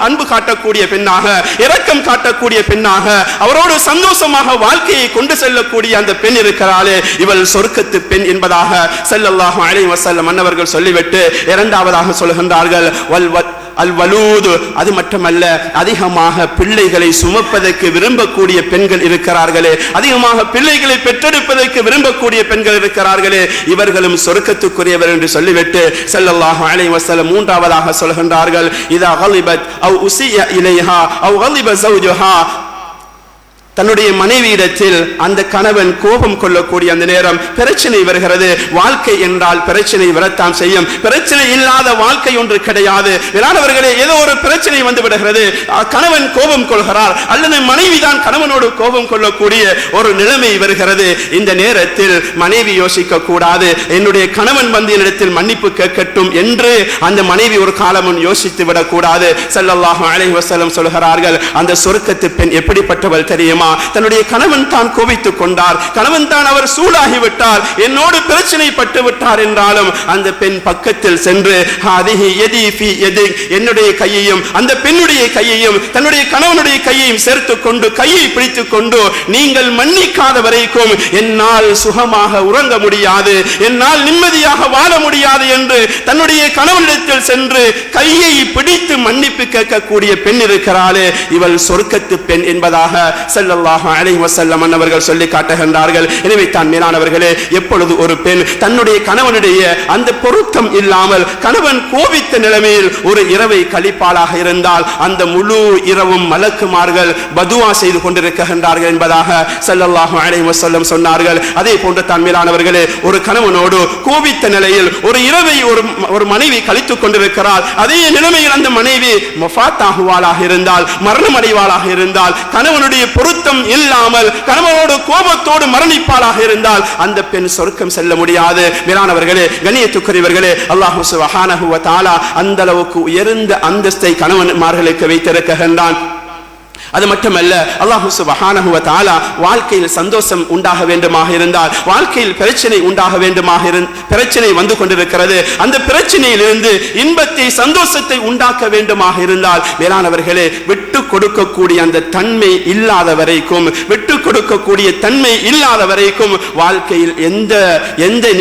A: அன்பு காட்டக்கூடிய பெண்ணாக, இரக்கம் காட்டக்கூடிய பெண்ணாக, அவரோடு சந்தோஷமாக வாழ்க்கையை கொண்டு செல்லக்கூடிய அந்த பெண் இருக்கிறாளே, இவள் சொர்க்கத்து பெண் என்பதாக ஸல்லல்லாஹு அலைஹி வஸல்லம் அன்னவர்கள் சொல்லிவிட்டு இரண்டாவதாக சொல்கின்றார்கள் அல் வலூத், அது மட்டுமல்ல, அதிகமாக பிள்ளைகளை சுமப்பதற்கு விரும்பக்கூடிய பெண்கள் இருக்கிறார்களே, அதிகமாக பிள்ளைகளை பெற்றெடுப்பதற்கு விரும்பக்கூடிய பெண்கள் இருக்கிறார்களே, இவர்களும் சொர்க்கத்துக்குரியவர் என்று சொல்லிவிட்டு ஸல்லல்லாஹு அலைஹி வஸல்லம் மூன்றாவதாக சொல்கின்றார்கள், இதா கலிபத் அவ் உஸிய இலைஹா அவ் கலிப ஸௌஜுஹா, தன்னுடைய மனைவியிடத்தில் அந்த கணவன் கோபம் கொள்ளக்கூடிய அந்த நேரம் பிரச்சனை வருகிறது. வாழ்க்கை என்றால் பிரச்சனை வரத்தான் செய்யும், பிரச்சனை இல்லாத வாழ்க்கை ஒன்று கிடையாது. வேளாணவர்களே, ஏதோ ஒரு பிரச்சனை வந்து விடுகிறது, கணவன் கோபம் கொள்கிறார் அல்லது மனைவி தான் கணவனோடு கோபம் கொள்ளக்கூடிய ஒரு நிலைமை வருகிறது. இந்த நேரத்தில் மனைவி யோசிக்க கூடாது, என்னுடைய கணவன் வந்து என்னிடத்தில் மன்னிப்பு கேட்கட்டும் என்று அந்த மனைவி ஒரு காலமும் யோசித்து விடக்கூடாது. ஸல்லல்லாஹு அலைஹி வஸல்லம் சொல்கிறார்கள், அந்த சொர்க்கத்து பெண் எப்படிப்பட்டவள் தெரியுமா, தன்னுடைய கணவன் தான் கோபித்துக் கொண்டார், கணவன் தான் அவர் சூழாகிவிட்டார், என்னோடு பிரச்சனை பட்டு விட்டார் என்றாலும் அந்த பெண் பக்கத்தில் சென்று என்னுடைய கையையும் அந்த பெண்ணுடைய கையையும் தன்னுடைய கணவனுடைய கையையும் சேர்த்துக் கொண்டு கையை பிடித்துக் கொண்டு, நீங்கள் மன்னிக்காத வரைக்கும் என்னால் சுகமாக உறங்க முடியாது, என்னால் நிம்மதியாக வாழ முடியாது என்று தன்னுடைய கணவனிடத்தில் சென்று கையை பிடித்து மன்னிப்பு கேட்கக்கூடிய பெண் இருக்கிறாளே, இவள் சொர்க்கத்து பெண் என்பதாக ஸல்லல்லாஹு அலைஹி வஸல்லம் அவர்கள் சொல்லி காட்டுகின்றார்கள். எனவே தான் மேலானவர்களே, எப்பொழுது ஒரு பெண் தன்னுடைய கணவனுடைய அந்த பொருத்தம் இல்லாமல் கணவன் கோபித்த நிலைமையில் ஒரு இரவை கழிப்பாளாக இருந்தால் அந்த முழு இரவும் மலக்குமார்கள் பதுவா செய்து கொண்டிருக்கின்றார்கள் என்பதாக ஸல்லல்லாஹு அலைஹி வஸல்லம் சொன்னார்கள். அதே போன்று தான் மேலானவர்களே, ஒரு கணவனோடு கோபித்த நிலையில் ஒரு இரவை ஒரு மனைவி கழித்துக் கொண்டிருக்கிறாள், அதே நிலைமையில் அந்த மனைவி மஃபாத்தாகுவாளாக இருந்தால், மரணம் அடைவாளாக இருந்தால், கணவனுடைய பொருத்தம் இல்லாமல் கணவனோடு கோபத்தோடு மரணிப்பாளாக இருந்தால் அந்த பெண் சொர்க்கம் செல்ல முடியாது. மேலானவர்களே, கண்ணியத்துக்குரியவர்களே, அல்லாஹ் சுப்ஹானஹு வ தஆலா அந்த அளவுக்கு உயர்ந்த அந்தஸ்தை கணவன்மார்களுக்கு வைத்திருக்கின்றான். அது மட்டுமல்ல, அல்லாஹ் சுப்ஹானஹு வ தஆலா வாழ்க்கையில் சந்தோஷம் உண்டாக வேண்டுமாக இருந்தால், வாழ்க்கையில் பிரச்சனை உண்டாக வேண்டுமாக பிரச்சனை வந்து கொண்டிருக்கிறது, அந்த பிரச்சனையிலிருந்து இன்பத்தை சந்தோஷத்தை உண்டாக்க வேண்டுமாக இருந்தால், மேலானவர்களே, விட்டு கொடுக்கக்கூடிய அந்த தன்மை இல்லாத வரைக்கும், விட்டு கொடுக்கக்கூடிய தன்மை இல்லாத வரைக்கும் வாழ்க்கையில் எந்த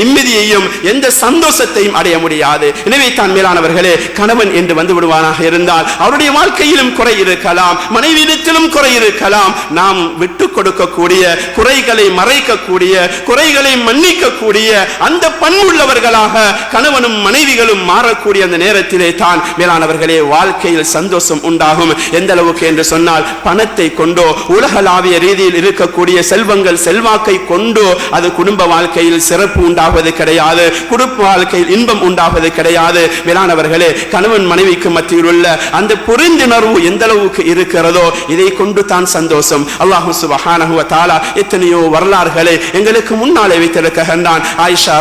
A: நிம்மதியையும் எந்த சந்தோஷத்தையும் அடைய முடியாது. எனவே தான் மேலானவர்களே, கணவன் என்று வந்து விடுவானாக இருந்தால் அவருடைய வாழ்க்கையிலும் குறை இருக்கலாம், மனைவியிலும் குறை இருக்கலாம். நாம் விட்டு கொடுக்கக்கூடிய, குறைகளை மறைக்கக்கூடிய, குறைகளை மன்னிக்கக்கூடிய அந்த பண்புள்ளவர்களாக கணவனும் மனைவிகளும் மாறக்கூடிய அந்த நேரத்திலே தான் மேலானவர்களே வாழ்க்கையில் சந்தோஷம் உண்டாகும். எந்த அளவுக்கு என்று சொன்னால், பணத்தை கொண்டோ உலகளாவிய ரீதியில் இருக்கக்கூடிய செல்வங்கள் செல்வாக்கை கொண்டோ அது குடும்ப வாழ்க்கையில் சிறப்பு உண்டாவது கிடையாது, குடும்ப வாழ்க்கையில் இன்பம் உண்டாவது கிடையாது. மேலானவர்களே, கணவன் மனைவிக்கு மத்தியில் உள்ள அந்த புரிந்துணர்வு எந்த அளவுக்கு இருக்கிறதோ இதை கொண்டு தான் சந்தோஷம். அல்லாஹ் சுப்ஹானஹு வ தஆலா எத்தனையோ வரலாறுகளை எங்களுக்கு முன்னாலே வைத்திருக்கின்றான். ஆயிஷா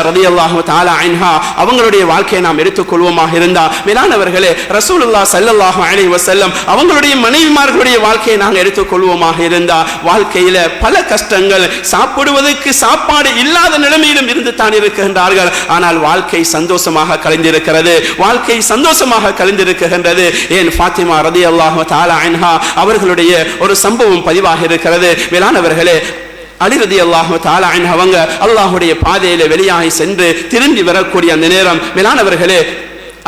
A: ரலியல்லாஹு தஆலா அன்ஹா அவங்களுடைய வாழ்க்கையை நாம் எடுத்துக்கொள்வோமாக இருந்தால், மேலானவர்களே, ரசூலுல்லாஹ் ஸல்லல்லாஹு அலைஹி வஸல்லம் அவங்களுடைய மனைவிமார்களுடைய வாழ்க்கையை நாங்கள் எடுத்துக்கொள்வோமாக இருந்தால், வாழ்க்கையில பல கஷ்டங்கள், சாப்பிடுவதற்கு சாப்பாடு இல்லாத நிலைமையிலும் இருந்து தான் இருக்கின்றார்கள். ஆனால் வாழ்க்கை சந்தோஷமாக கழிந்திருக்கிறது, வாழ்க்கை சந்தோஷமாக கழிந்திருக்கின்றது. ஏன் ஃபாத்திமா ரலியல்லாஹு தஆலா அன்ஹா அவர்களுடைய ஒரு சம்பவம் பதிவாக இருக்கிறது. மேலானவர்களே, அலி ரலியல்லாஹு தஆலா அன்ஹு அவங்க அல்லாஹ்வுடைய பாதையில வெளியாகி சென்று திரும்பி வரக்கூடிய அந்த நேரம், மேலானவர்களே,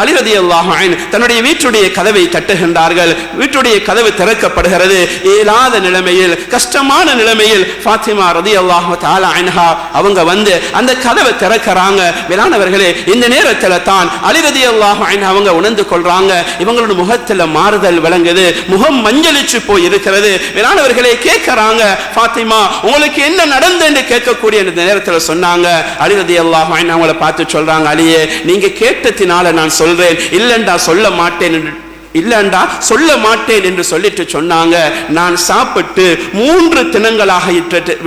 A: அலி ரலியல்லாஹு அன்ஹு தன்னுடைய வீட்டுடைய கதவை தட்டுகின்றார்கள். வீட்டுடைய கதவு திறக்கப்படுகிறது. இயலாத நிலைமையில், கஷ்டமான நிலைமையில் ஃபாத்திமா ரலியல்லாஹு தஆலா அன்ஹா அவங்க வந்து அந்த கதவை திறக்கறாங்க. மேலானவர்களே, இந்த நேரத்துல தான் அலி ரலியல்லாஹு அன்ஹு அவங்க உணர்ந்து கொள்றாங்க, இவங்களோட முகத்துல மாறுதல் விளங்குது, முகம் மஞ்சளிச்சு போய் இருக்கிறது. மேலானவர்களே, கேட்கறாங்க, ஃபாத்திமா உங்களுக்கு என்ன நடந்ததுன்னு கேட்கக்கூடிய இந்த நேரத்துல சொன்னாங்க, அலி ரலியல்லாஹு அன்ஹு அவங்கள பார்த்து சொல்றாங்க, அலியே, நீங்க கேட்டதினால நான் சொல்றேன், இல்லண்டா சொல்ல மாட்டேன் என்று சொல்லிட்டு சொன்னாங்க. நான் சாப்பிட்டு 3 தினங்களாக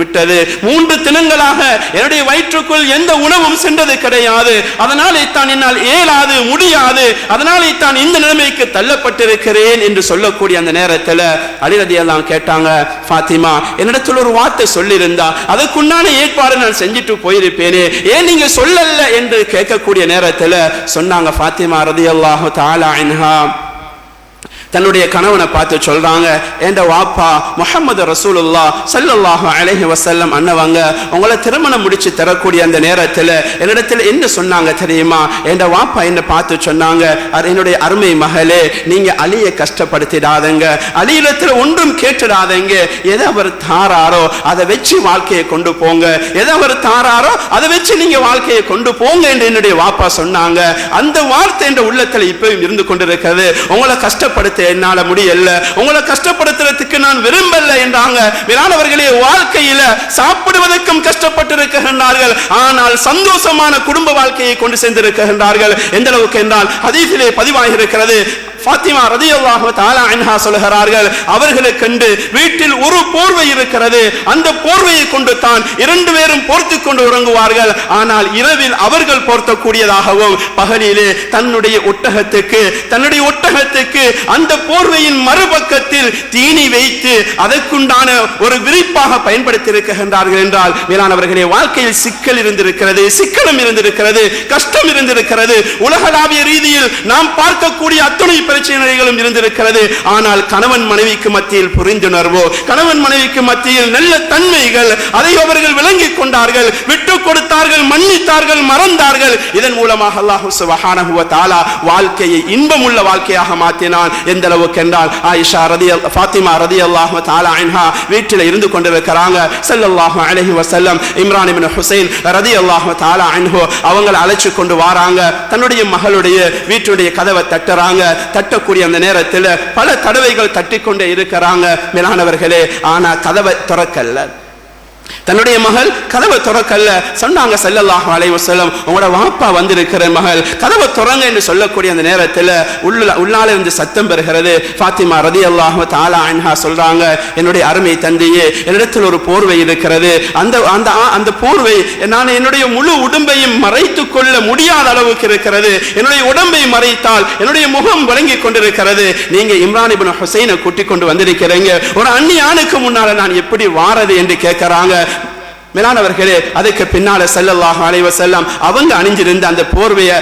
A: விட்டது, 3 தினங்களாக என்னுடைய வயிற்றுக்குள் எந்த உணவும் சென்றது கிடையாது. அதனாலே தான் என்னால் இயலாது முடியாது, அதனாலே தான் இந்த நிலைமைக்கு தள்ளப்பட்டிருக்கிறேன் என்று சொல்லக்கூடிய அந்த நேரத்தில் அலி ரலியல்லாஹு அன்ஹு கேட்டாங்க, ஃபாத்திமா, என்னிடத்தில் ஒரு வார்த்தை சொல்லியிருந்தா அதுக்குண்டான ஏற்பாடு நான் செஞ்சுட்டு போயிருப்பேனே, ஏன் நீங்க சொல்லல என்று கேட்கக்கூடிய நேரத்தில் சொன்னாங்க, ஃபாத்திமா ரலியல்லாஹு தஆலா அன்ஹா தன்னுடைய கணவனை பார்த்து சொல்றாங்க, என்ற வாப்பா முஹம்மது ரசூலுல்லாஹ் ஸல்லல்லாஹு அலைஹி வஸல்லம் அன்னவங்க உங்களை திருமணம் முடிச்சு தரக்கூடிய அந்த நேரத்தில் என்னிடத்தில் என்ன சொன்னாங்க தெரியுமா? என்ற வாப்பா என்ன பார்த்து சொன்னாங்க, என்னுடைய அருமை மகளே, நீங்க அலியை கஷ்டப்படுத்திடாதங்க, அலியிடத்தில் ஒன்றும் கேட்டுடாதங்க, எதை அவர் தாராரோ அதை வச்சு வாழ்க்கையை கொண்டு போங்க, எதை அவர் தாராரோ அதை வச்சு நீங்க வாழ்க்கையை கொண்டு போங்க என்று என்னுடைய வாப்பா சொன்னாங்க. அந்த வார்த்தை என்ற உள்ளத்தில் இப்பவும் இருந்து கொண்டிருக்கிறது. உங்களை கஷ்டப்படுத்த என்னால முடியல, உங்களை கஷ்டப்படுத்துறதுக்கு நான் விரும்பல என்றாங்க. மேலானவர்களே, வாழ்க்கையில சாப்பிடுவதற்கும் கஷ்டப்பட்டிருக்கின்றார்கள், ஆனால் சந்தோஷமான குடும்ப வாழ்க்கையை கொண்டு சென்றிருக்கின்றார்கள். எந்த அளவுக்கு என்றால் ஹதீஸிலே பதிவாகி இருக்கிறது, ஃபாத்திமா ரலியல்லாஹு தஆலா அன்ஹா சொல்கிறார்கள், அவர்களுக்கு வீட்டில் ஒரு போர்வை இருக்கிறது, அந்த போர்வையை கொண்டு தான் 2 பேரும் போர்த்து கொண்டு உறங்குவார்கள். ஆனால் இரவில் அவர்கள் போர்த்தக்கூடியதாகவும் பகலிலே தன்னுடைய ஒட்டகத்துக்கு அந்த போர்வையின் மறுபக்கத்தில் தீனி வைத்து அதற்குண்டான ஒரு விரிப்பாக பயன்படுத்தி இருக்கின்றார்கள். என்றால் மேலானவர்களே, வாழ்க்கையில் சிக்கல் இருந்திருக்கிறது, சிக்கனம் இருந்திருக்கிறது, கஷ்டம் இருந்திருக்கிறது, உலகளாவிய ரீதியில் நாம் பார்க்கக்கூடிய அத்துணை பிரச்சனைகளும் இருந்திருக்கிறது. ஆனால் கணவன் மனைவிக்கு மத்தியில் புரிந்துணர்வோ, கணவன் மனைவிக்கு மத்தியில் நல்ல தன்மைகள், அதை அவர்கள் விளங்கிக் கொண்டார்கள், விட்டுக் கொடுத்தார்கள், மன்னித்தார்கள், மறந்தார்கள். இதன் மூலமாக அல்லாஹ் சுப்ஹானஹு வ தஆலா வாழ்க்கையை இன்பமுள்ள வாழ்க்கையாக மாற்றினான். எந்த அளவுக்கு என்றால் ஃபாத்திமா ரலியல்லாஹு தஆலா அன்ஹா வீட்டில் இருந்து கொண்டிருக்கிறாங்க. ஸல்லல்லாஹு அலைஹி வஸல்லம் இம்ரான் இப்னு ஹுசைன் ரலியல்லாஹு தஆலா அன்ஹு அவங்களை அழைச்சு கொண்டு வராங்க. தன்னுடைய மகளுடைய வீட்டுடைய கதவை தட்டுறாங்க. தட்டக்கூடிய அந்த நேரத்தில் பல தடவைகள் தட்டிக்கொண்டே இருக்கிறாங்க. மேலானவர்களே, ஆனா கதவை திறக்கல. தன்னுடைய மகள் கதவை திறக்கல்ல. சொன்னாங்க ஸல்லல்லாஹு அலைஹி வஸல்லம், உங்களோட வாப்பா வந்திருக்கிற மகள், கதவை திறங்க என்று சொல்லக்கூடிய அந்த நேரத்தில் உள்ளால இருந்து சத்தம் பெறுகிறது. ஃபாத்திமா ரலியல்லாஹு தஆலா அன்ஹா சொல்றாங்க, என்னுடைய அருமை தந்தையே, என்னிடத்தில் ஒரு போர்வை இருக்கிறது. அந்த போர்வை நான் என்னுடைய முழு உடம்பையும் மறைத்துக் கொள்ள முடியாத அளவுக்கு இருக்கிறது. என்னுடைய உடம்பை மறைத்தால் என்னுடைய முகம் விளங்கி கொண்டிருக்கிறது. நீங்க இம்ரான் இப்னு ஹுசைனை கூட்டிக் கொண்டு வந்திருக்கிறீங்க, ஒரு அந்நிய ஆணுக்கு முன்னால நான் எப்படி வாரது என்று கேட்கிறாங்க. மேலானவர்களே, அதுக்கு பின்னால ஸல்லல்லாஹு அலைஹி வஸல்லம் அவங்க அணிஞ்சிருந்த அந்த போர்வையை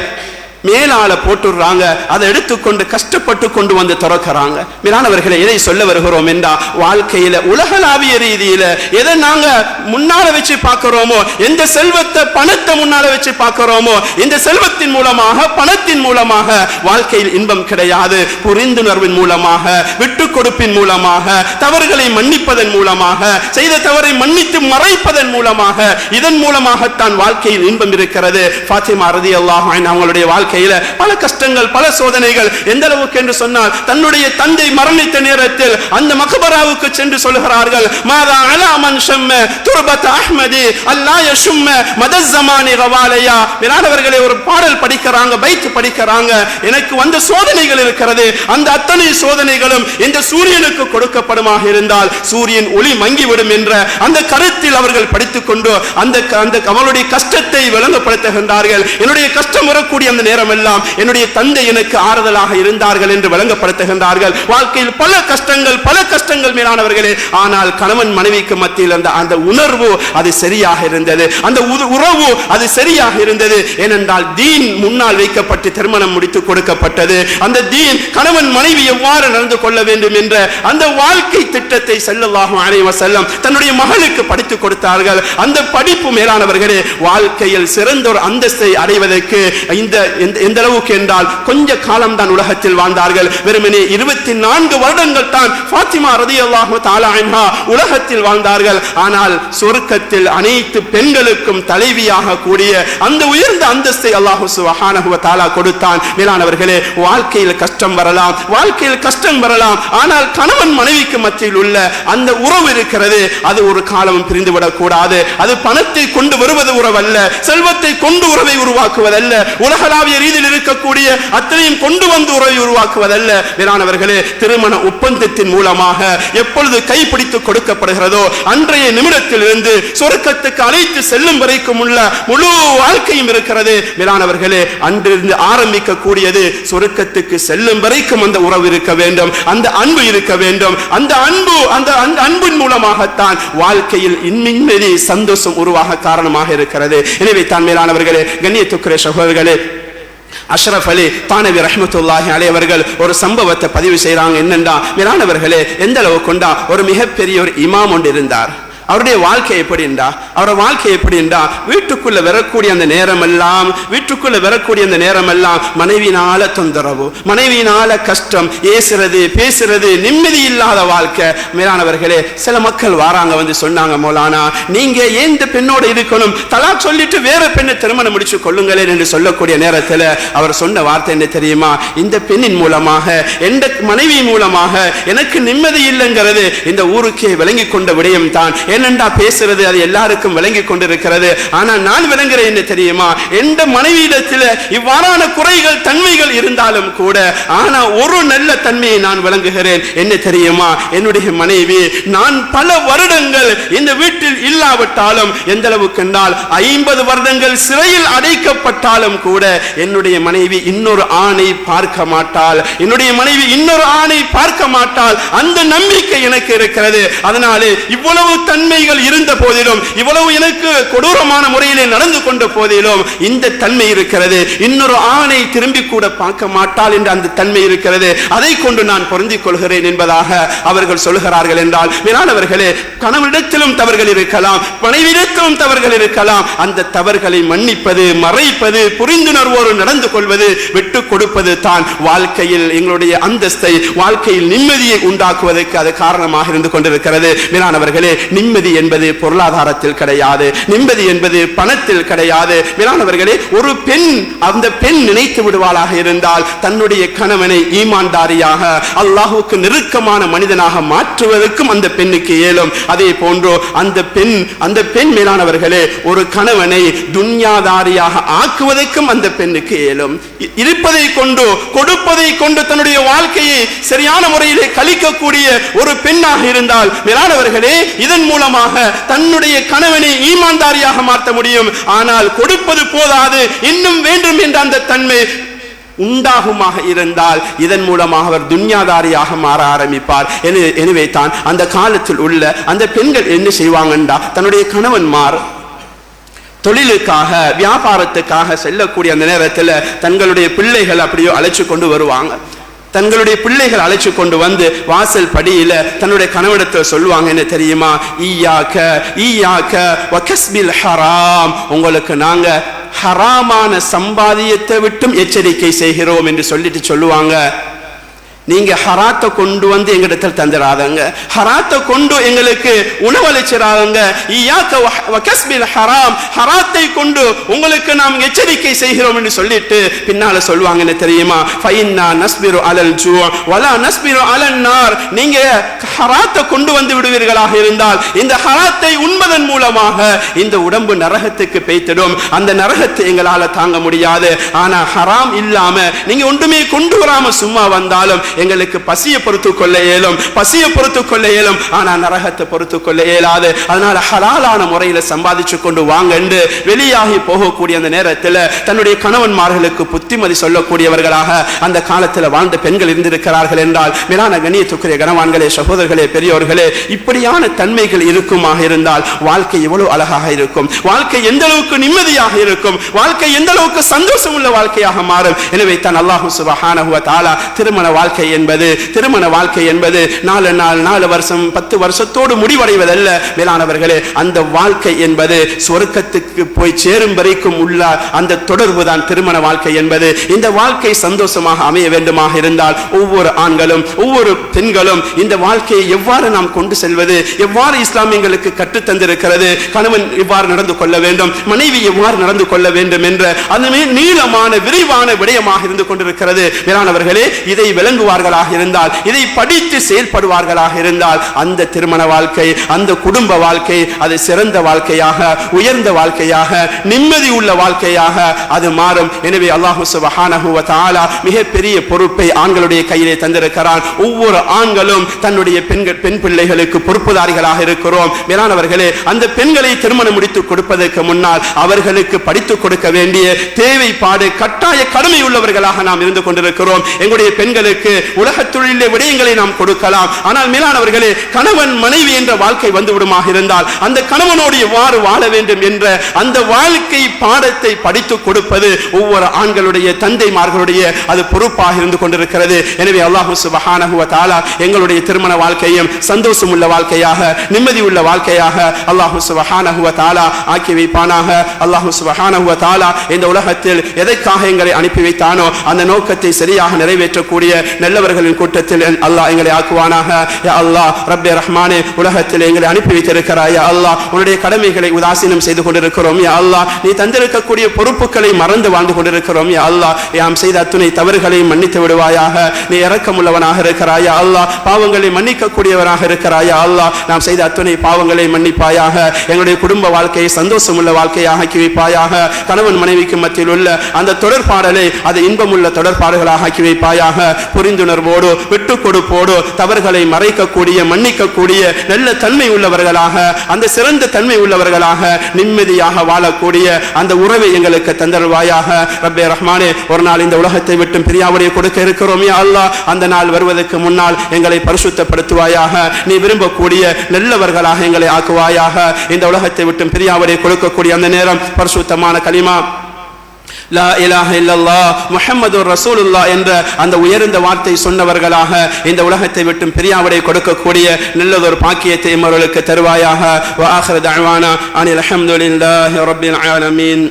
A: மேலால போட்டுறாங்க. அதை எடுத்துக்கொண்டு கஷ்டப்பட்டு கொண்டு வந்து திறக்கிறாங்க. மேலானவர்களே, எதை சொல்ல வருகிறோம் என்றா, வாழ்க்கையில உலகளாவிய ரீதியில எதை நாங்க முன்னால வச்சு பார்க்கிறோமோ, எந்த செல்வத்தை பணத்தை முன்னால வச்சு பார்க்கிறோமோ, இந்த செல்வத்தின் மூலமாக பணத்தின் மூலமாக வாழ்க்கையில் இன்பம் கிடையாது. புரிந்துணர்வின் மூலமாக, விட்டு கொடுப்பின் மூலமாக, தவறுகளை மன்னிப்பதன் மூலமாக, செய்த தவறை மன்னித்து மறைப்பதன் மூலமாக, இதன் மூலமாகத்தான் வாழ்க்கையில் இன்பம் இருக்கிறது. ஃபாத்திமா ரலியல்லாஹு அன்ஹா அவங்களுடைய வாழ்க்கை பல கஷ்டங்கள், பல சோதனைகள். எந்த அளவுக்கு என்று சொன்னால், தன்னுடைய தந்தை மரணித்த நேரத்தில் அந்த மக்பராவுக்கு சென்று சொல்கிறார்கள், மாதா அலா மன் ஷம்ம துர்பத் அஹ்மதி அல்லா யஷும்ம மதஸ் ஸமானி ரவாலயா. மேலானவர்களே, ஒரு பாடல் படிக்கிறாங்க, பைத் படிக்கிறாங்க. எனக்கு வந்த சோதனைகள் இருக்கிறது, அந்த அத்தனை சோதனைகளும் இந்த சூரியனுக்கு கொடுக்கப்படுமாக இருந்தால் சூரியன் ஒளி மங்கிவிடும் என்ற அந்த கருத்தில் அவர்கள் படித்துக் கொண்டு அந்த அவளுடைய கஷ்டத்தை விளங்கப்படுத்துகின்றார்கள். என்னுடைய கஷ்டம் வரக்கூடிய அந்த நேரம் எல்லாம் என்னுடைய தந்தை எனக்கு ஆறுதலாக இருந்தார்கள் என்று விளங்கப்படுத்துகின்றார்கள். வாழ்க்கையில் பல கஷ்டங்கள் மேலானவர்களே. ஆனால் கணவன் மனைவிக்கு மத்தியில் அந்த உணர்வு அது சரியாக இருந்தது, அந்த உறவு அது சரியாக இருந்தது. ஏனென்றால் தீன் முன்னால் வைக்கப்பட்டு திருமணம் முடித்து கொடுக்கப்பட்டது. அந்த தீன் கணவன் மனைவி எவ்வாறு நடந்து கொள்ள வேண்டும் என்ற அந்த வாழ்க்கை திட்டத்தை ஸல்லல்லாஹு அலைஹி வஸல்லம் தன்னுடைய மகளுக்கு படித்துக் கொடுத்தார்கள். அந்த படிப்பு மேலானவர்களே, வாழ்க்கையில் சிறந்த ஒரு அந்தஸ்தை அடைவதற்கு எந்த அளவுக்கு என்றால், கொஞ்ச காலம் தான் உலகத்தில் வாழ்ந்தார்கள். வெறுமனே 24 வருடங்கள் தான் ஃபாத்திமா ரலியல்லாஹு தஆலா அன்ஹா உலகத்தில் வாழ்ந்தார்கள். ஆனால் சொர்க்கத்தில் அனைத்து பெண்களுக்கும் தலைவியாக கூடிய அந்த உயர்ந்த அந்தஸ்தை அல்லாஹ் சுப்ஹானஹு வ தஆலா கொடுத்தான். மேலானவர்களே, வாழ்க்கையில் கஷ்டம் வரலாம், ஆனால் கணவன் மனைவிக்கு மத்தியில் உள்ள அந்த உறவு இருக்கிறது, அது ஒரு காலமும் பிரிந்துவிடக் கூடாது. அது பணத்தை கொண்டு வருவது உறவல்ல, செல்வத்தை கொண்டு உறவை உருவாக்குவதல்ல, உலகளாவிய ரீதியில் இருக்கக்கூடிய அத்தனையும் கொண்டு வந்து உறவை உருவாக்குவதல்ல. மேலானவர்களே, திருமண ஒப்பந்தத்தின் மூலமாக எப்பொழுது கைப்பிடித்து கொடுக்கப்படுகிறதோ அன்றைய நிமிடத்தில் இருந்து சொர்க்கத்துக்கு அழைத்து செல்லும் வரைக்கும் உள்ள முழு வாழ்க்கையும் இருக்கிறது. மேலானவர்களே, அன்றிருந்து ஆரம்பிக்கக்கூடியது சொர்க்கத்துக்கு செல்லும் வரைக்கும் அந்த உறவு இருக்க வேண்டும், அந்த அன்பு இருக்க வேண்டும். அந்த அன்பின் மூலமாகத்தான் வாழ்க்கையில் நிம்மதி, சந்தோஷம் உருவாக காரணமாக இருக்கிறது. எனவே தான் மேலானவர்களே, கண்ணியத்துக்குரிய சகோதரர்களே, அஷ்ரஃப் அலி தானவி ரஹ்மத்துல்லாஹி அலைஹி அவர்கள் ஒரு சம்பவத்தை பதிவு செய்றாங்க. என்னென்றா, மேலானவர்களே, எந்த அளவு கொண்டா ஒரு மிகப்பெரிய ஒரு இமாம் ஒன்று இருந்தார். அவருடைய வாழ்க்கை எப்படி என்றா, வீட்டுக்குள்ள வரக்கூடிய அந்த நேரமெல்லாம் மனைவியினால தொந்தரவு, மனைவியினால கஷ்டம், ஏசுறது பேசுறது, நிம்மதி இல்லாத வாழ்க்கை. மேலானவர்களே, சில மக்கள் வாராங்க, வந்து சொன்னாங்க, மௌலானா நீங்க ஏன் இந்த பெண்ணோட இருக்கணும், தலாக் சொல்லிட்டு வேற பெண்ணை திருமணம் முடிச்சு கொள்ளுங்களேன் என்று சொல்லக்கூடிய நேரத்தில் அவர் சொன்ன வார்த்தை என்ன தெரியுமா? இந்த பெண்ணின் மூலமாக, எந்த மனைவி மூலமாக எனக்கு நிம்மதி இல்லைங்கிறது இந்த ஊருக்கே விளங்கி கொண்ட விடயம் தான். என்னண்டா பேசுறது அது எல்லாருக்கும் விளங்கி கொண்டிருக்கிறது. ஆனா நான் விளங்குறேன் என்ன தெரியுமா? எந்த மனைவியிடத்தில் இவ்வாறான குறைகள், தன்மைகள் இருந்தாலும் கூட, ஆனா ஒரு நல்ல தன்மையை நான் விளங்குகிறேன். என்ன தெரியுமா? என்னுடைய மனைவி நான் பல வருடங்கள் இந்த வீட்டில் இல்லாவிட்டாலும், எந்த அளவுக்கு என்றால் 50 வருடங்கள் சிறையில் அடைக்கப்பட்டாலும் கூட என்னுடைய மனைவி இன்னொரு ஆணை பார்க்க மாட்டாள், அந்த நம்பிக்கை எனக்கு இருக்கிறது. அதனாலே இவ்வளவு தன்மைகள் இருந்த போதிலும், இவ்வளவு எனக்கு கொடூரமான முறையிலே நடந்து கொண்ட போதிலும் இந்த தன்மை இருக்கிறது. இன்னொரு ஆணை திரும்பி கூட பார்க்க மாட்டாள் என்ற அந்த தன்மை இருக்கிறது. அதை கொண்டு நான் பொருந்திக் கொள்கிறேன் என்பதாக அவர்கள் சொல்கிறார்கள். என்றால் மேலானவர்களே, கணவனிடத்திலும் தவறுகள் இருக்கலாம், மனைவியிடத்திலும் தவறுகள் இருக்கலாம். அந்த தவறுகளை மன்னிப்பது, மறைப்பது, புரிந்துணர்வோடு நடந்து கொள்வது, விட்டு கொடுப்பது தான் வாழ்க்கையில் எங்களுடைய அந்தஸ்தை, வாழ்க்கையில் நிம்மதியை உண்டாக்குவதற்கு அது காரணமாக இருந்து கொண்டிருக்கிறது. மேலானவர்களே, நிம்மதி நிம்மதி என்பது பொருளாதாரத்தில் கிடையாது, நிம்மதி என்பது பணத்தில் கிடையாது. மேலானவர்களே, ஒரு பெண் அந்த பெண் நினைத்து விடுவாளாக இருந்தால் தன்னுடைய கணவனை ஈமான்தாரியாக அல்லாஹ்வுக்கு நெருக்கமான மனிதனாக மாற்றுவதற்கும் அந்த பெண்ணுக்கு இயலும். அதே போன்று அந்த பெண் மேலானவர்களே ஒரு கணவனை துன்யாதாரியாக ஆக்குவதற்கும் அந்த பெண்ணுக்கு இயலும். இருப்பதை கொண்டு கொடுப்பதை கொண்டு தன்னுடைய வாழ்க்கையை சரியான முறையிலே கழிக்கக்கூடிய ஒரு பெண்ணாக இருந்தால் மேலானவர்களே இதன் மூலமாக தன்னுடைய கணவனை ஈமான்தாரியாக மாற்ற முடியும். ஆனால் கொடுப்பது போதாது, இன்னும் வேண்டும் என்ற அந்த தன்மை உண்டாகுமாக இருந்தால் இதன் மூலமாக அவர் துன்யாதாரியாக மாற ஆரம்பிப்பார். எனவே தான் அந்த காலத்தில் உள்ள அந்த பெண்கள் என்ன செய்வாங்கண்டா, தன்னுடைய கணவன்மார் தொழிலுக்காக வியாபாரத்துக்காக செல்லக்கூடிய அந்த நேரத்தில் தங்களுடைய பிள்ளைகள் அப்படியோ அழைச்சு கொண்டு வருவாங்க. தங்களுடைய பிள்ளைகள் அழைச்சு கொண்டு வந்து வாசல் படியில தன்னுடைய கணவனிடத்தில் சொல்லுவாங்க, என்ன தெரியுமா, ஈயாக்க வகஸ்பில் ஹராம், உங்களுக்கு நாங்க ஹராமான சம்பாதியத்தை விட்டும் எச்சரிக்கை செய்கிறோம் என்று சொல்லிட்டு சொல்லுவாங்க. நீங்க ஹராத்தை கொண்டு வந்து எங்களிடத்தில் தந்துடாதங்க, ஹராத்தை கொண்டு எங்களுக்கு உணவளிச்சிடாதங்க. ஹராத்தை கொண்டு உங்களுக்கு நாம் எச்சரிக்கை செய்கிறோம் என்று சொல்லிட்டு பின்னால சொல்லுவாங்க, என்ன தெரியுமா, நீங்க ஹராத்தை கொண்டு வந்து விடுவீர்களாக இருந்தால் இந்த ஹராத்தை உண்பதன் மூலமாக இந்த உடம்பு நரகத்துக்கு பெய்த்திடும், அந்த நரகத்தை எங்களால தாங்க முடியாது. ஆனா ஹராம் இல்லாம நீங்க ஒன்றுமே கொண்டு வராம சும்மா வந்தாலும் எங்களுக்கு பசியை பொறுத்துக் கொள்ள இயலும், ஆனா நரகத்தை பொறுத்துக் கொள்ள இயலாது. அதனால ஹலாலான முறையில சம்பாதிச்சு கொண்டு வாங்க என்று வெளியாகி போகக்கூடிய அந்த நேரத்தில் தன்னுடைய கணவன்மார்களுக்கு புத்திமதி சொல்லக்கூடியவர்களாக அந்த காலத்தில் வாழ்ந்த பெண்கள் இருந்திருக்கிறார்கள் என்றால் மேலான கண்ணியத்துக்குரிய கனவான்களே, சகோதரர்களே, பெரியோர்களே, இப்படியான தன்மைகள் இருக்குமாக இருந்தால் வாழ்க்கை எவ்வளவு அழகாக இருக்கும், வாழ்க்கை எந்த அளவுக்கு நிம்மதியாக இருக்கும், வாழ்க்கை எந்த அளவுக்கு சந்தோஷம் உள்ள வாழ்க்கையாக மாறும். எனவே தான் அல்லாஹ் சுப்ஹானஹு வ தஆலா திருமண வாழ்க்கை என்பது 4 வருஷம் 10 வருஷத்தோடு முடிவடைவதல்ல. மேலானவர்களே, அந்த வாழ்க்கை என்பது சொர்க்கத்துக்கு போய் சேரும் வரைக்கும் உள்ள அந்த தொடர்பு தான் திருமண வாழ்க்கை என்பது. இந்த வாழ்க்கை சந்தோஷமாக அமைய வேண்டுமாக இருந்தால் ஒவ்வொரு ஆண்களும் ஒவ்வொரு பெண்களும் இந்த வாழ்க்கையை எவ்வாறு நாம் கொண்டு செல்வது, எவ்வாறு இஸ்லாமியங்களுக்கு கற்றுத் தந்திருக்கிறது, கணவன் எவ்வாறு நடந்து கொள்ள வேண்டும், மனைவி எவ்வாறு நடந்து கொள்ள வேண்டும் என்ற அதுவே நீளமான விரிவான விடயமாக இருந்து கொண்டிருக்கிறது. மேலானவர்களே, இதை விளங்குவார்களாக இருந்தால், இதை படித்து செயல்படுவார்களாக இருந்தால் அந்த திருமண வாழ்க்கை, அந்த குடும்ப வாழ்க்கை அது சிறந்த வாழ்க்கையாக, உயர்ந்த வாழ்க்கையாக, நிம்மதி உள்ள வாழ்க்கையாக அது மாறும். எனவே அல்லாஹ் சுப்ஹானஹு வ தஆலா மிகப்பெரிய பொறுப்பை ஆண்களுடைய கையிலே தந்திருக்கிறான். ஒவ்வொரு ஆண்களும் தன்னுடைய பெண் பிள்ளைகளுக்கு பொறுப்புதாரிகளாக இருக்கிறோம். மேலானவர்களே, அந்த பெண்களை திருமணம் முடித்து கொடுப்பதற்கு முன்னால் அவர்களுக்கு படித்துக் கொடுக்க வேண்டிய தேவைப்பாடு, கட்டாய கடமை உள்ளவர்களாக நாம் இருந்து கொண்டிருக்கிறோம். எங்களுடைய பெண்களுக்கு உலகத் தொழிலே விடயங்களை நாம் கொடுக்கலாம். ஆனால் மேலானவர்களே, கணவன் மனைவி என்ற வாழ்க்கை வந்துவிடுமாக இருந்தால் அந்த கணவனோடு எவ்வாறு வாழ வேண்டும் என்ற அந்த வாழ்க்கை பாடத்தை படித்துக் கொடுப்பது ஒவ்வொரு ஆண்களுடைய தந்தைமார்களுடைய அது பொறுப்பாக இருந்து கொண்டிருக்கிறது. எனவே அல்லாஹ் சுப்ஹானஹு வ தஆலா எங்களுடைய திருமண வாழ்க்கையும் சந்தோஷம் உள்ள வாழ்க்கையாக, நிம்மதி உள்ள வாழ்க்கையாக அல்லாஹ் சுப்ஹானஹு வ தஆலா ஆக்கி வைப்பானாக. அல்லாஹ் சுப்ஹானஹு வ தஆலா இந்த உலகத்தில் எதற்காக எங்களை அனுப்பி வைத்தானோ அந்த நோக்கத்தை சரியாக நிறைவேற்றக்கூடிய நல்லவர்களின் கூட்டத்தில் அல்லாஹ் எங்களை ஆக்குவானாக. யா அல்லாஹ் ரப்பே ரஹ்மானே, உலகத்தில் எங்களை அனுப்பி வைத்திருக்கிறாய். யா அல்லாஹ், உன்னுடைய கடமைகளை உதாசீனம் செய்து கொண்டிருக்கிறோம். யா அல்லாஹ், நீ தந்திருக்கக்கூடிய பொறுப்புகளை மறந்து வாழ்ந்து கொண்டிருக்கிறோம். யா அல்லாஹ், யாம் செய்த அத்துணை தவறுகளை மன்னித்து விடுவாயாக. நீ இரக்கமுள்ளவனாக இருக்கிறாய். யா அல்லாஹ், பாவங்களை மன்னிக்கக்கூடியவனாக இருக்கிறாய். யா அல்லாஹ், நாம் செய்த அத்துணை பாவங்களை மன்னிப்பாயாக. எங்களுடைய குடும்ப வாழ்க்கையை சந்தோஷம் உள்ள வாழ்க்கையாக ஆக்கி வைப்பாயாக. கணவன் மனைவிக்கு மத்தியில் உள்ள அந்த தொடர்பாடலை அது இன்பமுள்ள தொடர்பாடுகளாக ஆக்கி வைப்பாயாக. புரிந்துணர்வோடு விட்டு கொடுப்போடு தவறுகளை மறைக்கக்கூடிய, மன்னிக்கக்கூடிய நல்ல தன்மை உள்ளவர்களாக, அந்த சிறந்த தன்மை உள்ளவர்களாக நிம்மதியாக வாழக்கூடிய அந்த உறவை எங்களுக்கு தந்தருவாயாக. ரப்பே ரஹ்மானே, ஒரு நாள் இந்த உலகத்தை விட்டு பிரியாவுடைய கொடுக்க இருக்கிறோம். யா அல்லாஹ், அந்த நாள் வருவதற்கு முன்னால் எங்களை பரிசுத்தப்படுத்துவாயாக. நீ விரும்பக்கூடிய நல்லவர்களாக எங்களை ஆக்குவாயாக. இந்த உலகத்தை விட்டு பிரியாவுடைய கொடுக்கக்கூடிய அந்த நேரம் பரிசுத்தமான கலிமா லா இலாஹ இல்லல்லாஹ் முஹம்மதுர் ரசூலுல்லாஹ் என்ற அந்த உயர்ந்த வார்த்தை சொன்னவர்களாக இந்த உலகத்தை விட்டு பிரியாவிடை கொடுக்கக்கூடிய நல்லதொரு பாக்கியத்தை அவர்களுக்கு தருவாயாக. வ ஆகிரு தஅவானா அனில் ஹம்துலில்லாஹி ரப்பில் ஆலமீன்.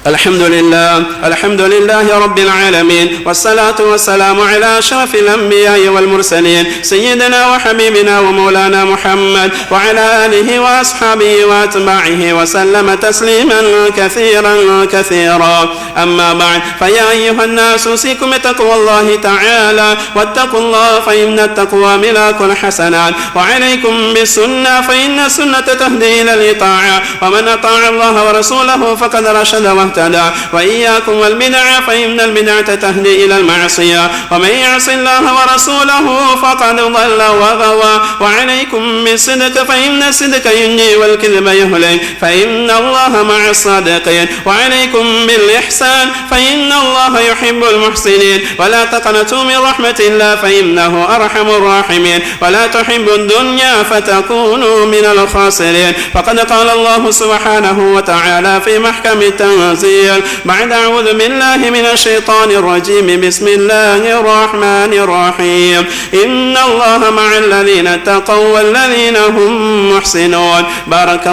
A: الحمد لله رب العالمين، والصلاة والسلام على أشرف الأنبياء والمرسلين سيدنا وحبيبنا ومولانا محمد وعلى آله وأصحابه وأتباعه وسلم تسليما كثيرا كثيرا. أما بعد، فيا أيها الناس أوصيكم بتقوى الله تعالى، واتقوا الله فإن التقوى ملاك الحسنات، وعليكم بالسنة فإن السنة تهدي إلى الإطاعة، ومن أطاع الله ورسوله فقد رشد واهتدى، وإياكم والبدع فإن البدعة تهدي إلى المعصية، ومن يعص الله ورسوله فقد ضل وغوى، وعليكم بالصدق فإن الصدق ينجي والكذب يهلك، فإن الله مع الصادقين، وعليكم بالإحسان فإن الله يحب المحسنين، ولا تقنطوا من رحمة الله فإنه أرحم الراحمين، ولا تحبوا الدنيا فتكونوا من الخاسرين. فقد قال الله سبحانه وتعالى في محكم التنزيل بعد أعوذ بالله من الشيطان الرجيم: بسم الله الرحمن الرحيم، إن الله مع الذين اتقوا والذين هم محسنون. بارك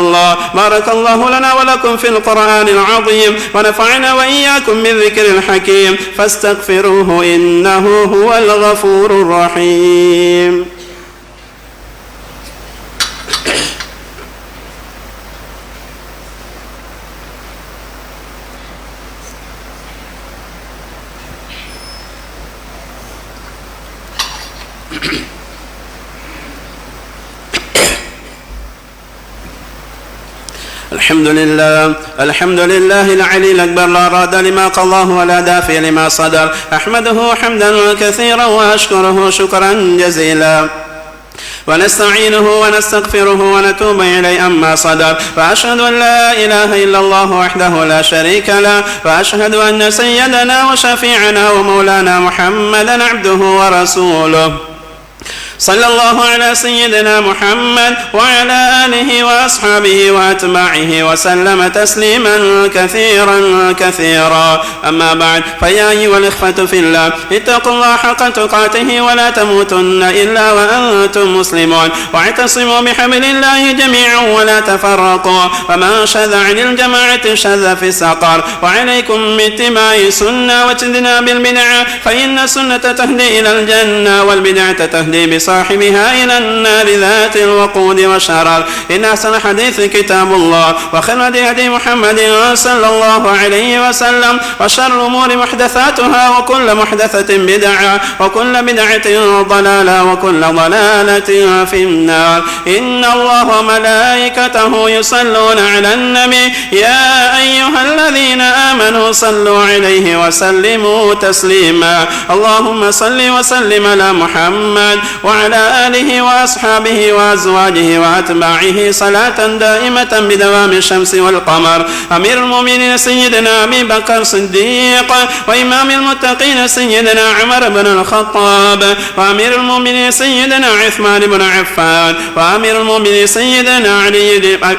A: الله لنا ولكم في القرآن العظيم، ونفعنا وإياكم بالذكر الحكيم، فاستغفروه إنه هو الغفور الرحيم. الحمد لله العلي الأكبر، لا راد لما قضاه ولا دافع لما صدر، أحمده حمدا كثيرا وأشكره شكرا جزيلا، ونستعينه ونستغفره ونتوب إليه أما صدر. فأشهد أن لا إله إلا الله وحده لا شريك له، وأشهد أن سيدنا وشفيعنا ومولانا محمدا عبده ورسوله. صلى الله على سيدنا محمد وعلى آله وأصحابه وأتباعه وسلم تسليما كثيرا كثيرا. أما بعد، فيا أيها الإخوة في الله، اتقوا الله حق تقاته ولا تموتن إلا وأنتم مسلمون، واعتصموا بحبل الله جميعا ولا تفرقوا، ومن شذ عن الجماعة شذ في السقر. وعليكم باتباع السنة واجتناب البدع، فإن السنة تهدي إلى الجنة، والبدعة تهدي صاحبها إلى النار ذات الوقود والشرر. إن أحسن الحديث كتاب الله، وخير هدي محمد صلى الله عليه وسلم، وشر الأمور محدثاتها، وكل محدثة بدعة، وكل بدعة ضلالة، وكل ضلالة في النار. إن الله وملائكته يصلون على النبي، يا أيها الذين آمنوا صلوا عليه وسلموا تسليما. اللهم صل وسلم على محمد وعلى آله وأصحابه وأزواجه وأتباعه صلاة دائمة بدوام الشمس والقمر. أمير المؤمنين سيدنا أبي بكر الصديق، وإمام المتقين سيدنا عمر بن الخطاب، وأمير المؤمنين سيدنا عثمان بن عفان، وأمير المؤمنين سيدنا